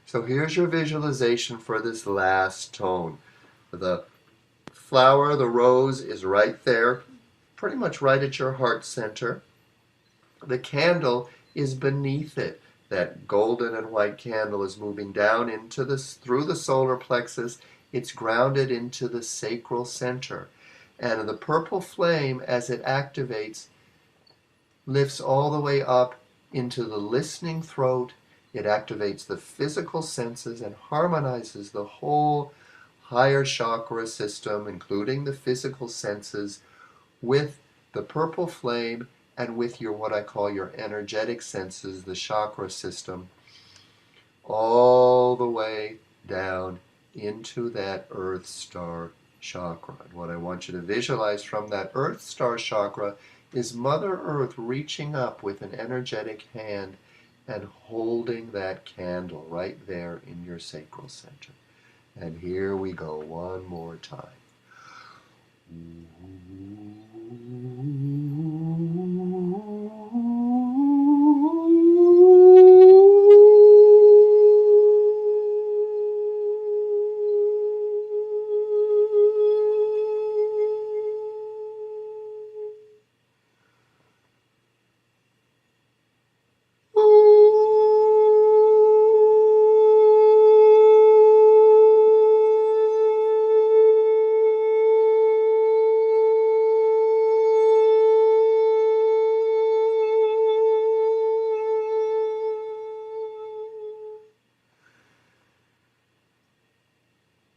S2: So here's your visualization for this last tone. The flower, the rose, is right there, pretty much right at your heart center. The candle is beneath it. That golden and white candle is moving down into this through the solar plexus. It's grounded into the sacral center. And the purple flame, as it activates, lifts all the way up into the listening throat. It activates the physical senses and harmonizes the whole higher chakra system, including the physical senses, with the purple flame and with your what I call your energetic senses, the chakra system, all the way down into that earth star chakra. And what I want you to visualize from that earth star chakra is Mother Earth reaching up with an energetic hand and holding that candle right there in your sacral center. And here we go one more time.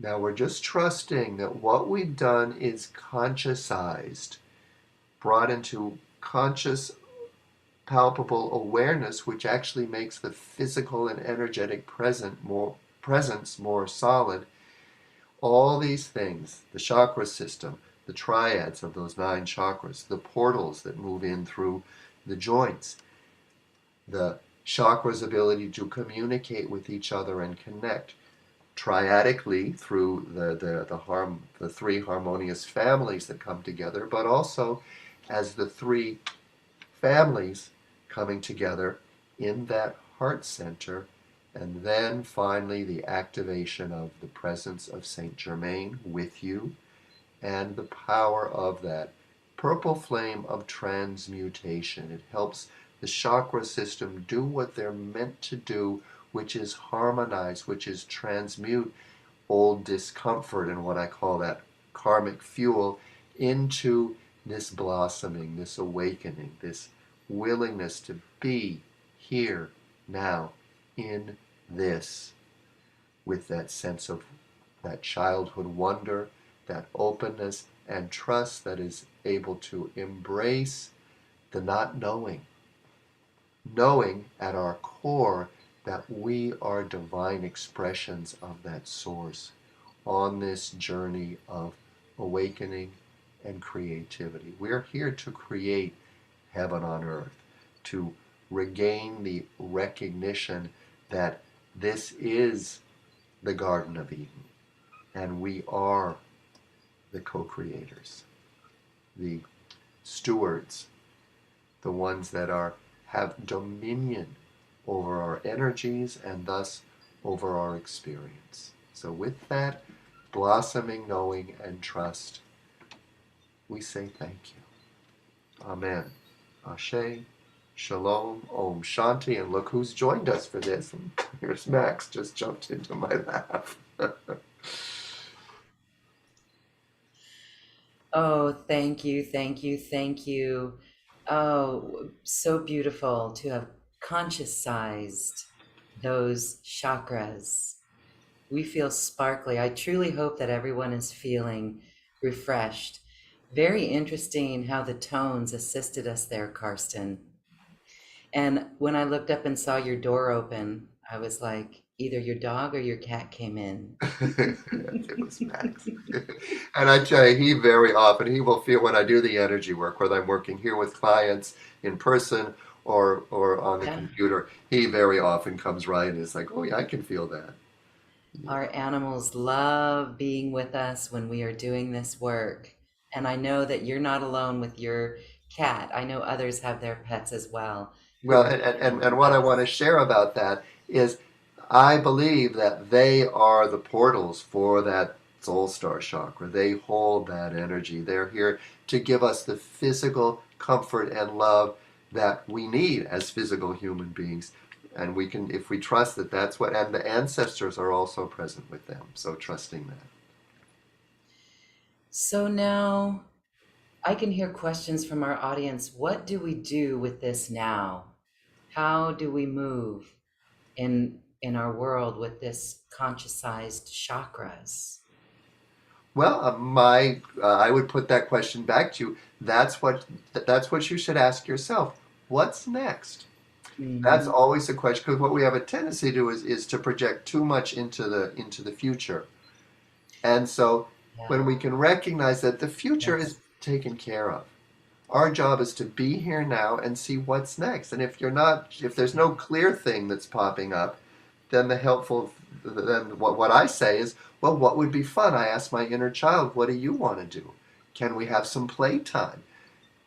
S2: Now we're just trusting that what we've done is consciousized, brought into conscious palpable awareness, which actually makes the physical and energetic presence more solid. All these things, the chakra system, the triads of those 9 chakras, the portals that move in through the joints, the chakras' ability to communicate with each other and connect triadically through the 3 harmonious families that come together, but also as the 3 families coming together in that heart center. And then finally, the activation of the presence of Saint Germaine with you, and the power of that purple flame of transmutation. It helps the chakra system do what they're meant to do, which is harmonize, which is transmute old discomfort and what I call that karmic fuel into this blossoming, this awakening, this willingness to be here now in this, with that sense of that childhood wonder, that openness and trust that is able to embrace the not knowing, knowing at our core that we are divine expressions of that source on this journey of awakening and creativity. We're here to create heaven on earth, to regain the recognition that this is the Garden of Eden, and we are the co-creators, the stewards, the ones that have dominion over our energies and thus over our experience. So with that blossoming knowing and trust, we say thank you. Amen. Ashe, Shalom, Om Shanti, and look who's joined us for this. And here's Max, just jumped into my lap.
S1: Oh, thank you, thank you, thank you. Oh, so beautiful to have conscious sized those chakras. We feel sparkly. I truly hope that everyone is feeling refreshed. Very interesting how the tones assisted us there, Karsten. And when I looked up and saw your door open, I was like, either your dog or your cat came in.
S2: It was Max. And I tell you, he very often, he will feel when I do the energy work, whether I'm working here with clients in person or on the
S1: Yeah.
S2: computer, he very often comes right and is like, oh yeah, I can feel that.
S1: Our animals love being with us when we are doing this work. And I know that you're not alone with your cat. I know others have their pets as well who
S2: Well,
S1: are here
S2: and
S1: with
S2: what I
S1: us.
S2: want to share about that is I believe that they are the portals for that soul star chakra. They hold that energy. They're here to give us the physical comfort and love that we need as physical human beings. And we can, if we trust that that's what, and the ancestors are also present with them. So trusting that.
S1: So now I can hear questions from our audience. What do we do with this now? How do we move in our world with this consciousized chakras?
S2: Well, I would put that question back to you. That's what you should ask yourself. What's next? That's
S1: Hmm.
S2: always the question, because what we have a tendency to do is to project too much into the future. And so
S1: Yeah.
S2: when we can recognize that the future is
S1: Yes.
S2: taken care of, our job is to be here now and see what's next. And if there's no clear thing that's popping up, then what I say is, well, what would be fun? I ask my inner child, what do you want to do? Can we have some playtime?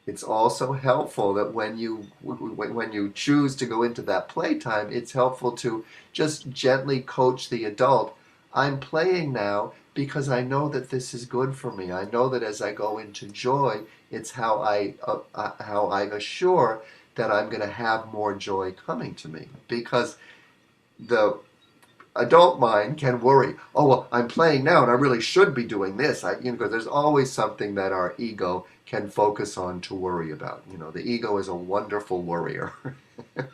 S2: It's also helpful that when you choose to go into that playtime, it's helpful to just gently coach the adult. I'm playing now because I know that this is good for me. I know that as I go into joy, it's how I assure that I'm going to have more joy coming to me, because the adult mind can worry. Oh well, I'm playing now, and I really should be doing this. Because there's always something that our ego can focus on to worry about. The ego is a wonderful worrier.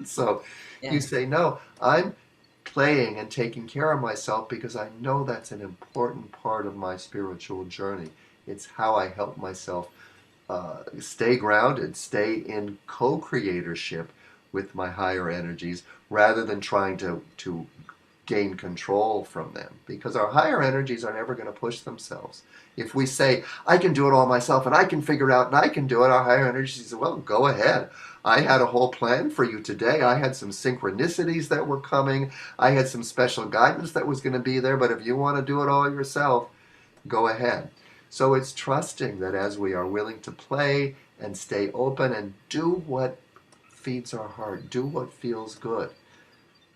S2: So you
S1: Yes.
S2: say, no, I'm playing and taking care of myself because I know that's an important part of my spiritual journey. It's how I help myself stay grounded, stay in co-creatorship with my higher energies, rather than trying to gain control from them, because our higher energies are never going to push themselves. If we say, I can do it all myself and I can figure it out and I can do it, our higher energies say, well, go ahead. I had a whole plan for you today. I had some synchronicities that were coming. I had some special guidance that was going to be there. But if you want to do it all yourself, go ahead. So it's trusting that as we are willing to play and stay open and do what feeds our heart, do what feels good,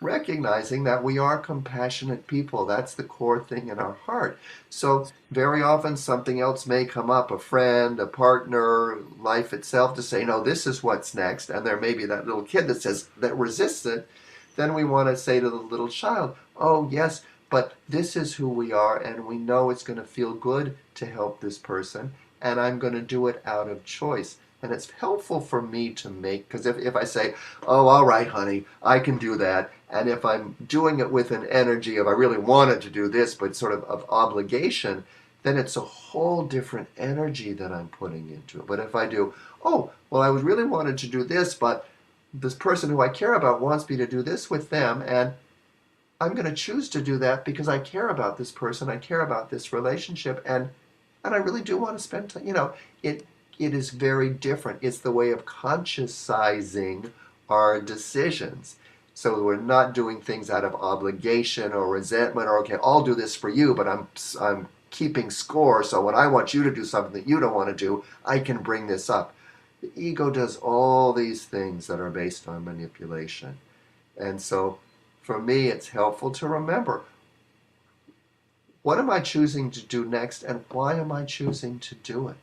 S2: recognizing that we are compassionate people. That's the core thing in our heart. So very often something else may come up, a friend, a partner, life itself, to say, no, this is what's next. And there may be that little kid that says, that resists it. Then we want to say to the little child, oh, yes, but this is who we are, and we know it's going to feel good to help this person, and I'm going to do it out of choice. And it's helpful for me to make, because if I say, oh, all right, honey, I can do that, and if I'm doing it with an energy of I really wanted to do this, but sort of obligation, then it's a whole different energy that I'm putting into it. But if I do, oh, well, I really wanted to do this, but this person who I care about wants me to do this with them, and I'm going to choose to do that because I care about this person, I care about this relationship, and I really do want to spend time. It is very different. It's the way of consciousizing our decisions. So we're not doing things out of obligation or resentment, or okay, I'll do this for you, but I'm keeping score. So when I want you to do something that you don't want to do, I can bring this up. The ego does all these things that are based on manipulation. And so for me, it's helpful to remember, what am I choosing to do next, and why am I choosing to do it?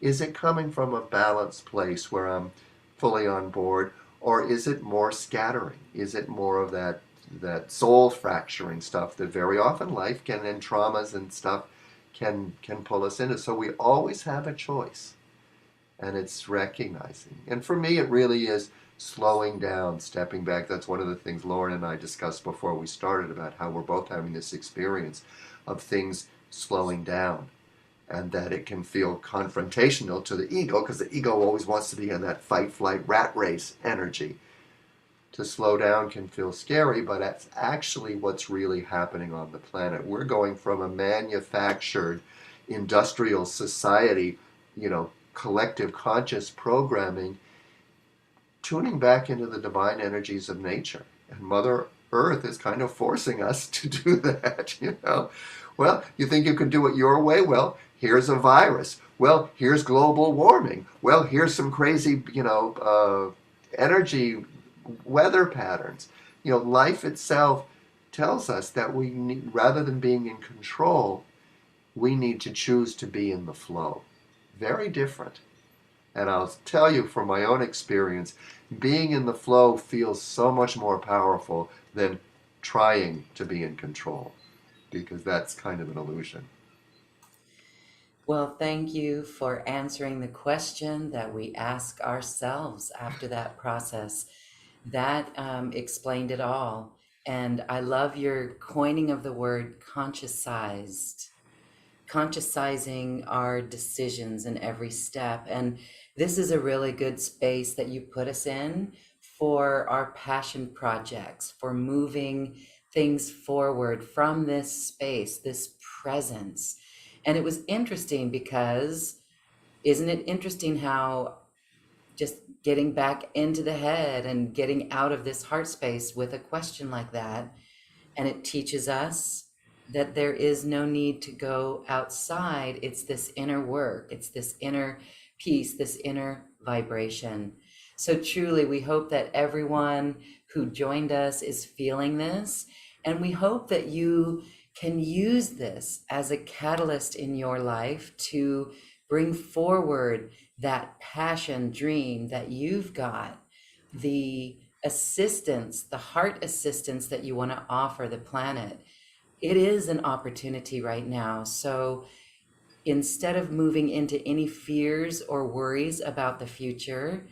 S2: Is it coming from a balanced place where I'm fully on board, or is it more scattering? Is it more of that soul fracturing stuff that very often life can, and traumas and stuff can pull us into? So we always have a choice, and it's recognizing. And for me, it really is slowing down, stepping back. That's one of the things Lauren and I discussed before we started, about how we're both having this experience of things slowing down, and that it can feel confrontational to the ego, because the ego always wants to be in that fight, flight, rat race energy. To slow down can feel scary, but that's actually what's really happening on the planet. We're going from a manufactured industrial society, collective conscious programming, tuning back into the divine energies of nature. And Mother Earth is kind of forcing us to do that. Well, you think you can do it your way? Well, here's a virus. Well, here's global warming. Well, here's some crazy, energy, weather patterns. Life itself tells us that we need, rather than being in control, we need to choose to be in the flow. Very different. And I'll tell you from my own experience, being in the flow feels so much more powerful than trying to be in control, because that's kind of an illusion.
S1: Well, thank you for answering the question that we ask ourselves after that process. That explained it all. And I love your coining of the word consciousized, consciousizing our decisions in every step. And this is a really good space that you put us in for our passion projects, for moving things forward from this space, this presence. And it was interesting because, isn't it interesting how just getting back into the head and getting out of this heart space with a question like that, and it teaches us that there is no need to go outside. It's this inner work, it's this inner peace, this inner vibration. So truly, we hope that everyone who joined us is feeling this, and we hope that you can use this as a catalyst in your life to bring forward that passion dream that you've got, the assistance, the heart assistance that you want to offer the planet. It is an opportunity right now. So instead of moving into any fears or worries about the future,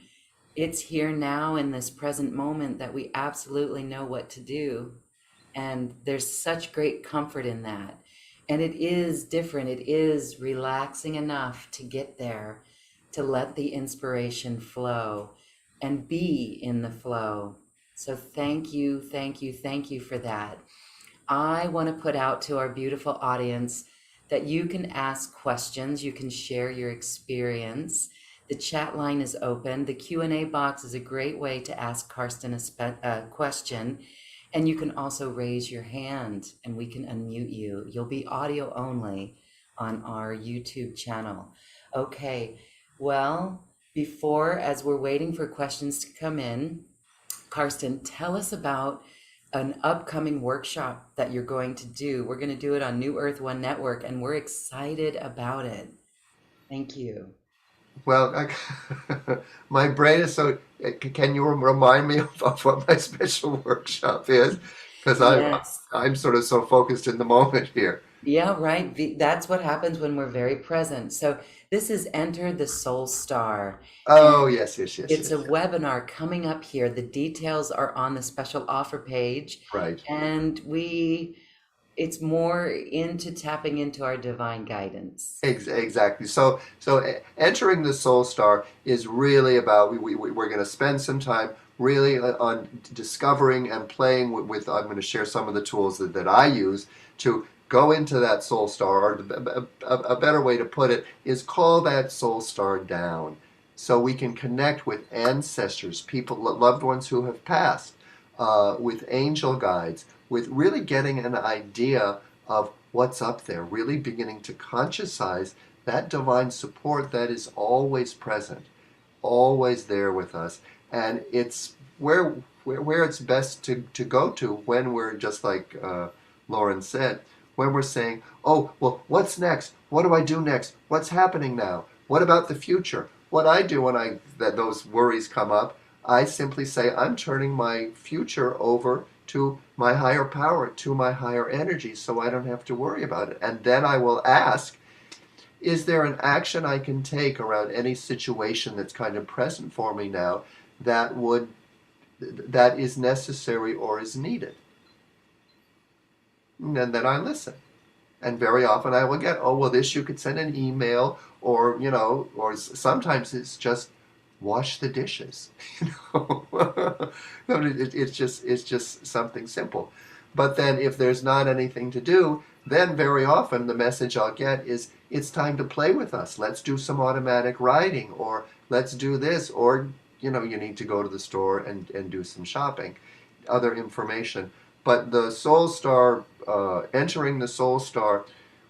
S1: it's here now in this present moment that we absolutely know what to do. And there's such great comfort in that. And it is different. It is relaxing enough to get there. to let the inspiration flow and be in the flow. So thank you, thank you, thank you for that. I want to put out to our beautiful audience that you can ask questions, you can share your experience. The chat line is open. The Q&A box is a great way to ask Carsten a question. And you can also raise your hand and we can unmute you. You'll be audio only on our YouTube channel. Okay, well, as we're waiting for questions to come in, Carsten, tell us about an upcoming workshop that you're going to do. We're going to do it on New Earth One Network, and we're excited about it. Thank you.
S2: Well, my brain is so. Can you remind me of what my special workshop is? Because
S1: Yes.
S2: I'm sort of so focused in the moment here.
S1: Yeah, right. That's what happens when we're very present. So this is Enter the Soul Star, and
S2: Oh, yes, yes, yes,
S1: it's a
S2: yes.
S1: webinar coming up here. The details are on the special offer page,
S2: Right.
S1: and it's more into tapping into our divine guidance.
S2: Exactly. So entering the Soul Star is really about we're going to spend some time really on discovering and playing with I'm going to share some of the tools that I use to go into that Soul Star, or a better way to put it is call that Soul Star down so we can connect with ancestors, people, loved ones who have passed, with angel guides, with really getting an idea of what's up there, really beginning to conscientize that divine support that is always present, always there with us. And it's where it's best to go to when we're just like Lauren said, when we're saying, oh, well, what's next? What do I do next? What's happening now? What about the future? What I do when those worries come up, I simply say, I'm turning my future over to my higher power, to my higher energy, so I don't have to worry about it. And then I will ask, is there an action I can take around any situation that's kind of present for me now that is necessary or is needed? And then I listen. And very often I will get, oh, well, this you could send an email, or, or sometimes it's just wash the dishes. It's just something simple. But then if there's not anything to do, then very often the message I'll get is, it's time to play with us. Let's do some automatic writing, or let's do this, or, you need to go to the store and do some shopping, other information. But the Soul Star, entering the Soul Star,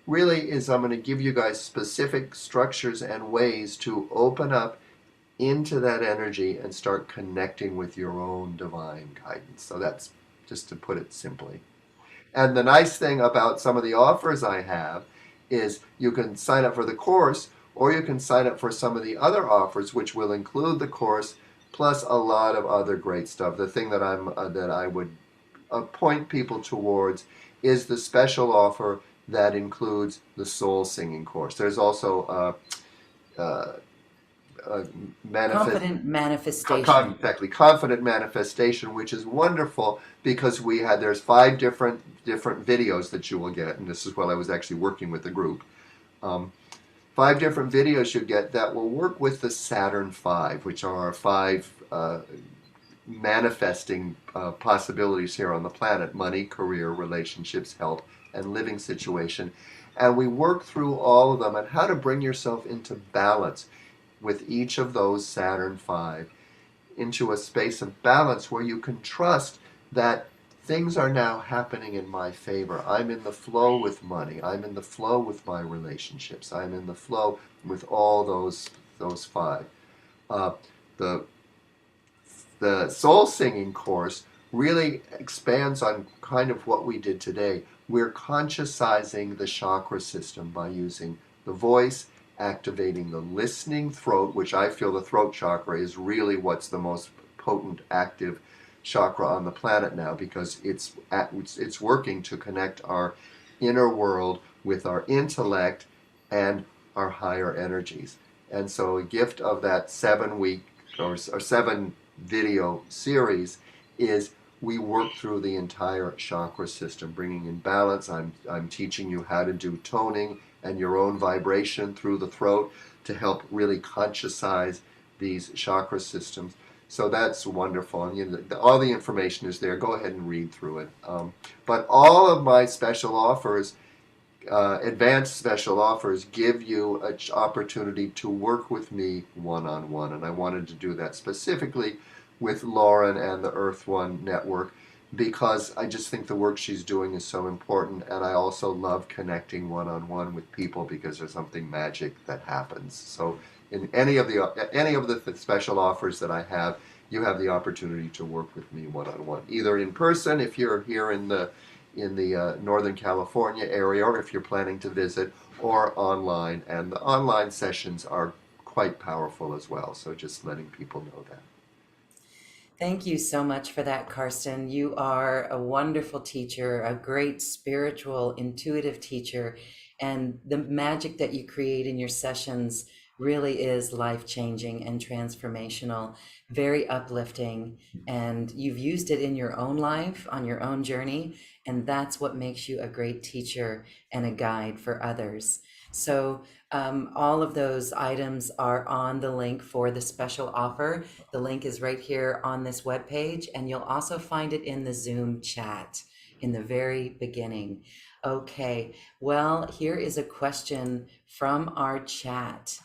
S2: really is, I'm going to give you guys specific structures and ways to open up into that energy and start connecting with your own divine guidance. So that's just to put it simply. And the nice thing about some of the offers I have is you can sign up for the course, or you can sign up for some of the other offers, which will include the course plus a lot of other great stuff. The thing that I would point people towards is the special offer that includes the soul singing course. There's also
S1: Confident manifestation.
S2: exactly, confident manifestation, which is wonderful because there's 5 different videos that you will get, and this is while I was actually working with the group. 5 different videos you get that will work with the Saturn 5, which are our 5 manifesting possibilities here on the planet: money, career, relationships, health, and living situation. And we work through all of them and how to bring yourself into balance with each of those Saturn 5, into a space of balance where you can trust that things are now happening in my favor. I'm in the flow with money. I'm in the flow with my relationships. I'm in the flow with all those 5. The the soul singing course really expands on kind of what we did today. We're consciousizing the chakra system by using the voice, activating the listening throat, which I feel the throat chakra is really what's the most potent active chakra on the planet now, because it's working to connect our inner world with our intellect and our higher energies. And so a gift of that 7-week or 7-video series is we work through the entire chakra system, bringing in balance. I'm teaching you how to do toning and your own vibration through the throat, to help really conscientize these chakra systems. So that's wonderful, and all the information is there. Go ahead and read through it. But all of my special offers, advanced special offers, give you an opportunity to work with me one-on-one, and I wanted to do that specifically with Lauren and the Earth One Network because I just think the work she's doing is so important, and I also love connecting one-on-one with people because there's something magic that happens. So in any of the special offers that I have, you have the opportunity to work with me one-on-one, either in person if you're here in the Northern California area, or if you're planning to visit, or online. And the online sessions are quite powerful as well. So just letting people know that.
S1: Thank you so much for that, Karsten. You are a wonderful teacher, a great spiritual, intuitive teacher, and the magic that you create in your sessions really is life-changing and transformational, very uplifting, and you've used it in your own life, on your own journey, and that's what makes you a great teacher and a guide for others. So all of those items are on the link for the special offer. The link is right here on this webpage, and you'll also find it in the Zoom chat in the very beginning. Okay, well, here is a question from our chat.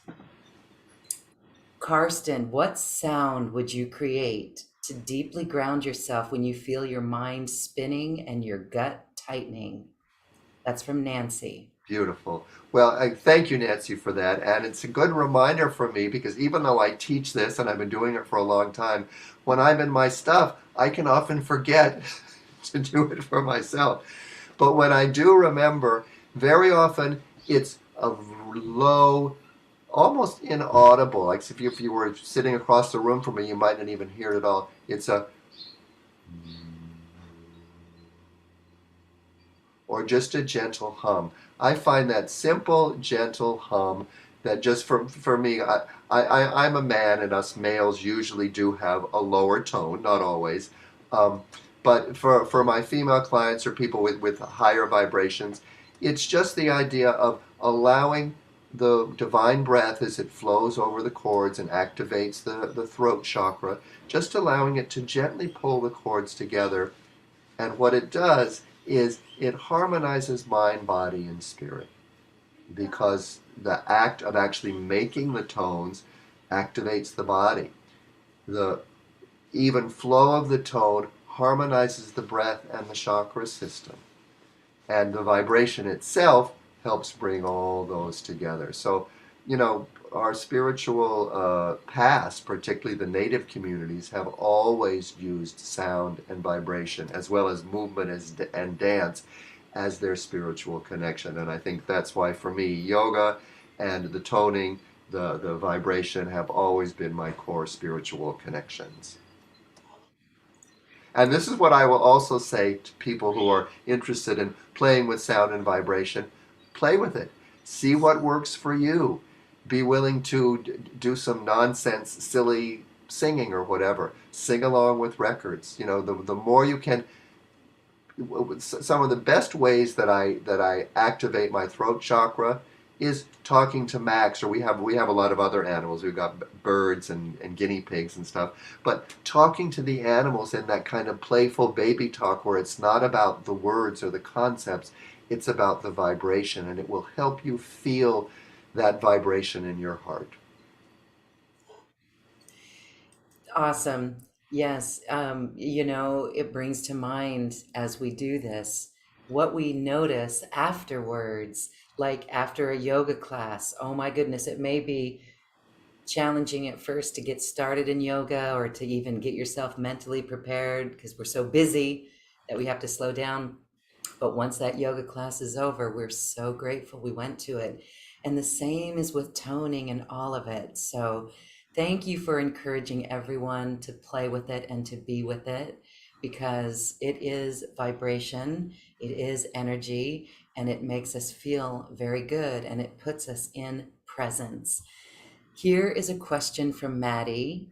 S1: Karsten, what sound would you create to deeply ground yourself when you feel your mind spinning and your gut tightening? That's from Nancy.
S2: Beautiful. Well, I thank you, Nancy, for that. And it's a good reminder for me because even though I teach this and I've been doing it for a long time, when I'm in my stuff, I can often forget to do it for myself. But when I do remember, very often it's a low, almost inaudible. Like if you were sitting across the room from me, you might not even hear it at all. It's a, or just a gentle hum. I find that simple, gentle hum that just for me, I'm a man, and us males usually do have a lower tone, not always. Um, but for my female clients or people with higher vibrations, it's just the idea of allowing the divine breath as it flows over the cords and activates the throat chakra, just allowing it to gently pull the cords together. And what it does is it harmonizes mind, body, and spirit because the act of actually making the tones activates the body. The even flow of the tone harmonizes the breath and the chakra system. And the vibration itself helps bring all those together. So, our spiritual past, particularly the native communities, have always used sound and vibration as well as movement and dance as their spiritual connection. And I think that's why for me, yoga and the toning, the vibration have always been my core spiritual connections. And this is what I will also say to people who are interested in playing with sound and vibration. Play with it. See what works for you. Be willing to do some nonsense, silly singing or whatever. Sing along with records. The more you can. Some of the best ways that I activate my throat chakra is talking to Max, or we have a lot of other animals. We've got birds and guinea pigs and stuff. But talking to the animals in that kind of playful baby talk where it's not about the words or the concepts, it's about the vibration, and it will help you feel that vibration in your heart.
S1: Awesome. Yes. It brings to mind as we do this what we notice afterwards, like after a yoga class. Oh my goodness, it may be challenging at first to get started in yoga or to even get yourself mentally prepared because we're so busy that we have to slow down. But once that yoga class is over, we're so grateful we went to it. And the same is with toning and all of it. So thank you for encouraging everyone to play with it and to be with it because it is vibration, it is energy, and it makes us feel very good and it puts us in presence. Here is a question from Maddie,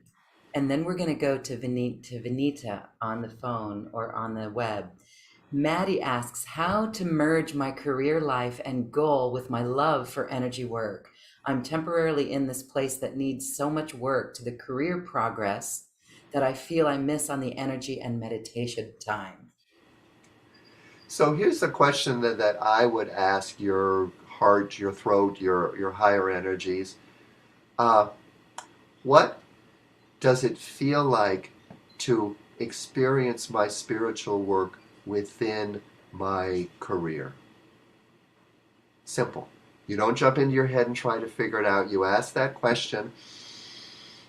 S1: and then we're going to go to Vinita on the phone or on the web. Maddie asks how to merge my career life and goal with my love for energy work. I'm temporarily in this place that needs so much work to the career progress that I feel I miss on the energy and meditation time.
S2: So here's a question that I would ask your heart, your throat, your higher energies. Uh, what does it feel like to experience my spiritual work within my career? Simple. You don't jump into your head and try to figure it out. You ask that question,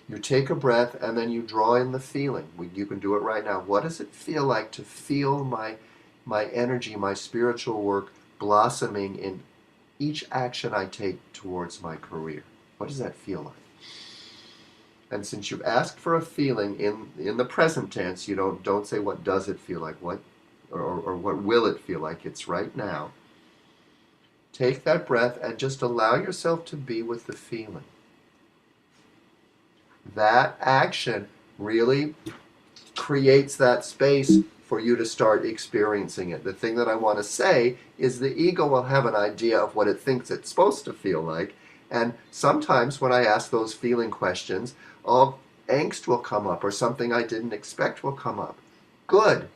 S2: you take a breath, and then you draw in the feeling. You can do it right now. What does it feel like to feel my energy, my spiritual work blossoming in each action I take towards my career? What does that feel like? And since you've asked for a feeling in the present tense, you don't say what does it feel like, what or what will it feel like. It's right now. Take that breath and just allow yourself to be with the feeling. That action really creates that space for you to start experiencing it. The thing that I want to say is the ego will have an idea of what it thinks it's supposed to feel like. And sometimes when I ask those feeling questions, angst will come up or something I didn't expect will come up. Good.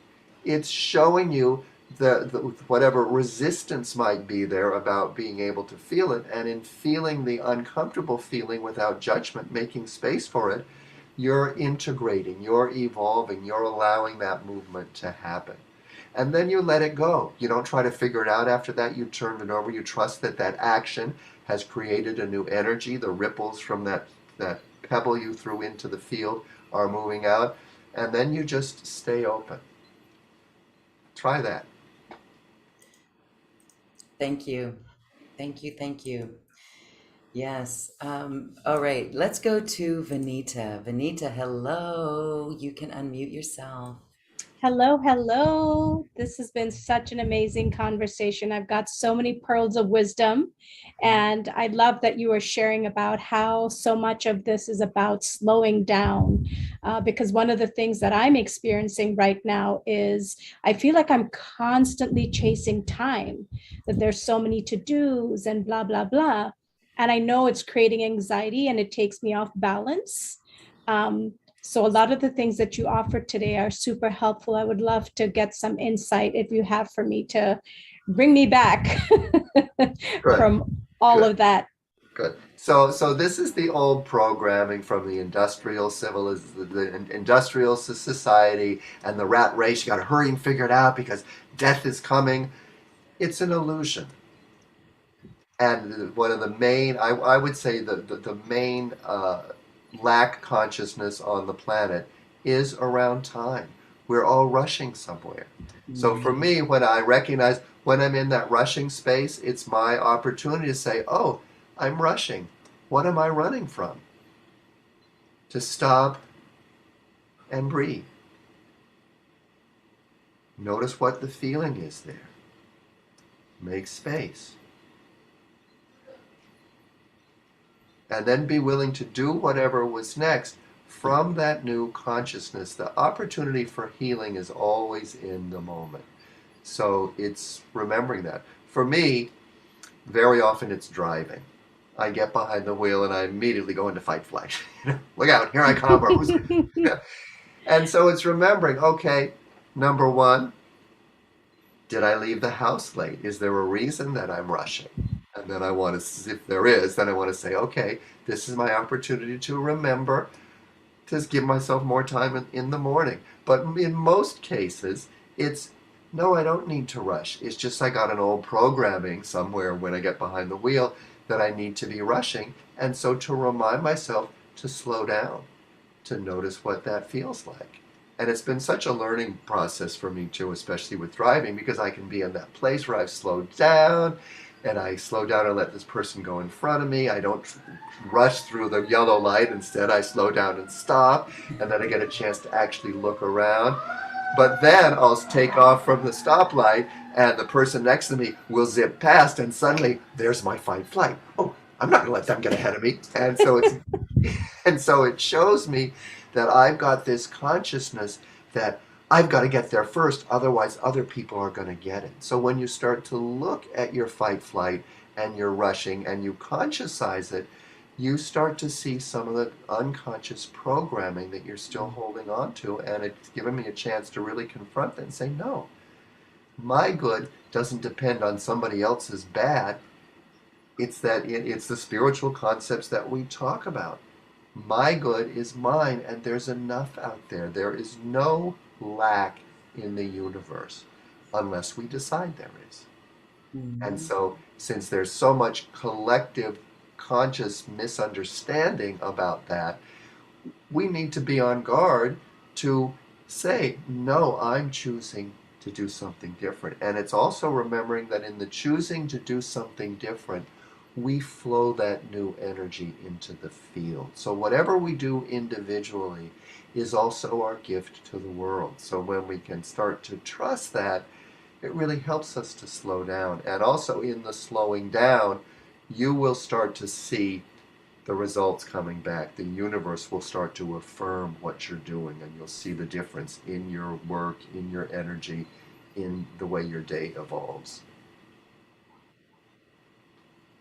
S2: It's showing you the whatever resistance might be there about being able to feel it, and in feeling the uncomfortable feeling without judgment, making space for it, you're integrating, you're evolving, you're allowing that movement to happen. And then you let it go. You don't try to figure it out after that. You turn it over. You trust that that action has created a new energy. The ripples from that pebble you threw into the field are moving out. And then you just stay open. Try that.
S1: Thank you. Thank you. Thank you. Yes. All right. Let's go to Vanita. Vanita, hello. You can unmute yourself.
S3: Hello, hello. This has been such an amazing conversation. I've got so many pearls of wisdom, and I love that you are sharing about how so much of this is about slowing down. Because one of the things that I'm experiencing right now is I feel like I'm constantly chasing time, that there's so many to-dos and blah, blah, blah. And I know it's creating anxiety and it takes me off balance. So a lot of the things that you offered today are super helpful. I would love to get some insight if you have for me to bring me back
S2: Good.
S3: from all
S2: Good.
S3: of that.
S2: Good. So this is the old programming from the the industrial society and the rat race. You got to hurry and figure it out because death is coming. It's an illusion. And one of the main, I would say the main lack consciousness on the planet is around time. We're all rushing somewhere. So for me, when I recognize when I'm in that rushing space, it's my opportunity to say, oh, I'm rushing. What am I running from? To stop and breathe. Notice what the feeling is there. Make space. And then be willing to do whatever was next from that new consciousness. The opportunity for healing is always in the moment. So it's remembering that. For me, very often it's driving. I get behind the wheel and I immediately go into fight flight. Look out, here I come. And so it's remembering, okay, number one, did I leave the house late? Is there a reason that I'm rushing? And then I want to, if there is, then I want to say, okay, this is my opportunity to remember, to give myself more time in the morning. But in most cases, it's, no, I don't need to rush. It's just I got an old programming somewhere when I get behind the wheel that I need to be rushing. And so to remind myself to slow down, to notice what that feels like. And it's been such a learning process for me too, especially with driving, because I can be in that place where I've slowed down, and I slow down and let this person go in front of me. I don't rush through the yellow light. Instead, I slow down and stop, and then I get a chance to actually look around. But then I'll take off from the stoplight, and the person next to me will zip past, and suddenly there's my fight flight. Oh, I'm not going to let them get ahead of me. And so it shows me that I've got this consciousness that I've got to get there first, otherwise other people are going to get it. So when you start to look at your fight flight and you're rushing and you consciousize it, you start to see some of the unconscious programming that you're still holding on to, and it's given me a chance to really confront that and say, no, my good doesn't depend on somebody else's bad. It's the spiritual concepts that we talk about. My good is mine, and there's enough out there. There is no lack in the universe unless we decide there is. And
S1: Mhm.
S2: so, since there's so much collective conscious misunderstanding about that, we need to be on guard to say, no, I'm choosing to do something different. And it's also remembering that in the choosing to do something different, we flow that new energy into the field. So whatever we do individually is also our gift to the world. So when we can start to trust that, it really helps us to slow down. And also in the slowing down, you will start to see the results coming back. The universe will start to affirm what you're doing, and you'll see the difference in your work, in your energy, in the way your day evolves.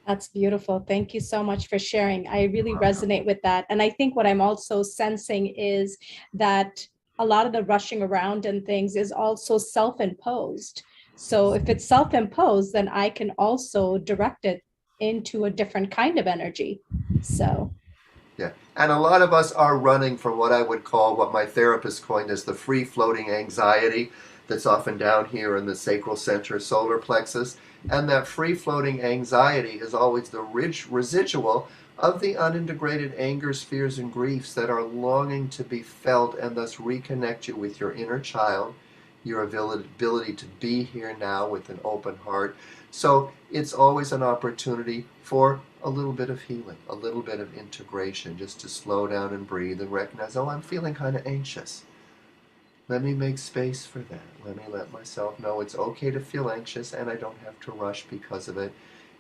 S3: That's beautiful. Thank you so much for sharing. I really resonate with that. And I think what I'm also sensing is that a lot of the rushing around and things is also self-imposed. So if it's self-imposed, then I can also direct it into a different kind of energy. So,
S2: Yeah. And a lot of us are running from what I would call, what my therapist coined as the free floating anxiety that's often down here in the sacral center solar plexus. And that free floating anxiety is always the residual of the unintegrated angers, fears, and griefs that are longing to be felt and thus reconnect you with your inner child, your ability to be here now with an open heart. So it's always an opportunity for a little bit of healing, a little bit of integration, just to slow down and breathe and recognize, oh, I'm feeling kind of anxious. Let me make space for that. Let me let myself know it's okay to feel anxious and I don't have to rush because of it.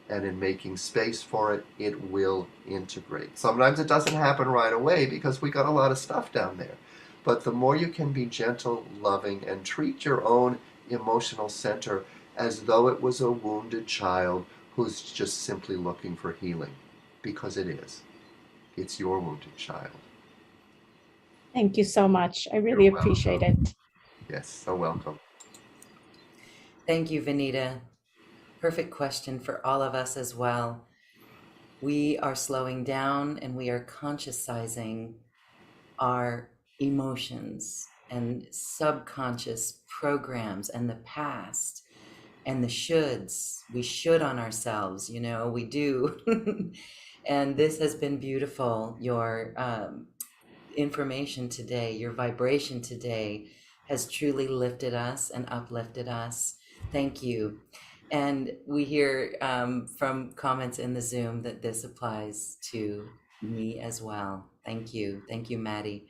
S2: And in making space for it, it will integrate. Sometimes it doesn't happen right away because we got a lot of stuff down there. But the more you can be gentle, loving, and treat your own emotional center as though it was a wounded child who's just simply looking for healing, because it is. It's your wounded child.
S3: thank you so much. I
S2: You're
S3: really appreciate
S2: welcome.
S3: it.
S2: Yes, so welcome.
S1: Thank you, Vanita. Perfect question for all of us as well. We are slowing down and we are consciousizing our emotions and subconscious programs and the past and the shoulds. We should on ourselves, we do. And this has been beautiful. Your information today, your vibration today has truly lifted us and uplifted us. Thank you. And we hear from comments in the Zoom that this applies to me as well. Thank you. Thank you, Maddie.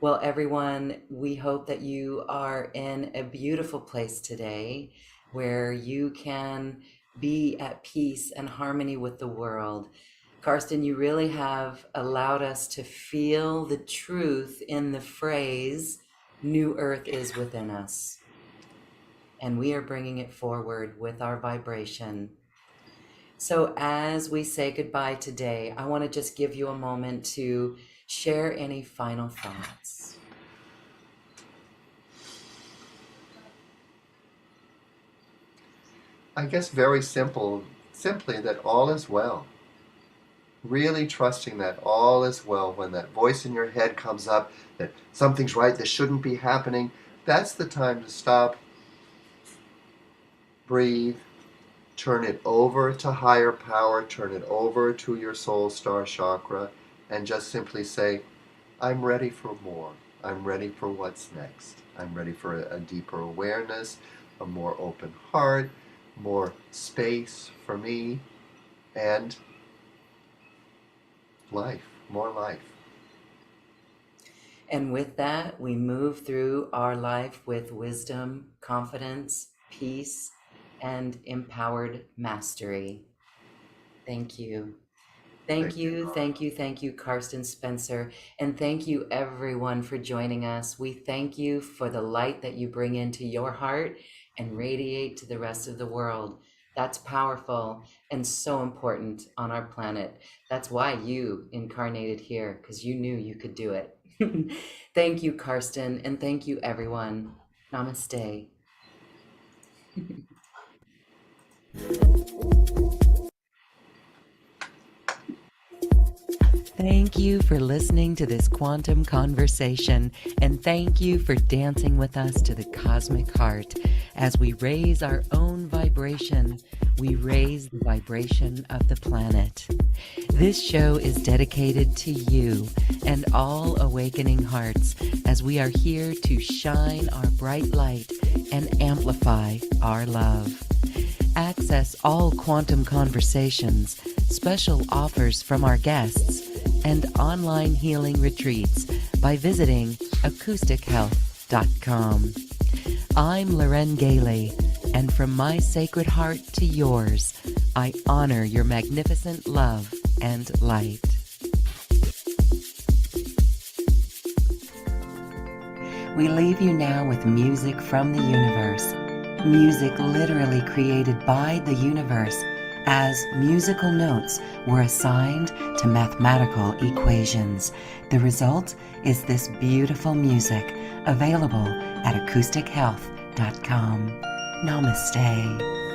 S1: Well, everyone, we hope that you are in a beautiful place today where you can be at peace and harmony with the world. Carsten, you really have allowed us to feel the truth in the phrase, New Earth is within us. And we are bringing it forward with our vibration. So, as we say goodbye today, I want to just give you a moment to share any final thoughts.
S2: I guess very simply that all is well. Really trusting that all is well. When that voice in your head comes up that something's right, this shouldn't be happening, that's the time to stop, breathe, turn it over to higher power, turn it over to your soul star chakra, and just simply say, I'm ready for more. I'm ready for what's next. I'm ready for a deeper awareness, a more open heart, more space for me, and life, more life.
S1: And with that, we move through our life with wisdom, confidence, peace, and empowered mastery. Thank you. Thank
S2: Thank you.
S1: you, thank you, thank you, Carsten Spencer. And thank you, everyone, for joining us. We thank you for the light that you bring into your heart and radiate to the rest of the world. That's powerful and so important on our planet. That's why you incarnated here, because you knew you could do it. Thank you, Carsten, and thank you, everyone. Namaste. Thank you for listening to this quantum conversation, and thank you for dancing with us to the cosmic heart. As we raise our own vibration, we raise the vibration of the planet. This show is dedicated to you and all awakening hearts, as we are here to shine our bright light and amplify our love. Access all quantum conversations, special offers from our guests, and online healing retreats by visiting acoustichealth.com. I'm Loren Gailey, and from my sacred heart to yours, I honor your magnificent love and light. We leave you now with music from the universe. Music literally created by the universe, as musical notes were assigned to mathematical equations. The result is this beautiful music, available at acoustichealth.com. Namaste.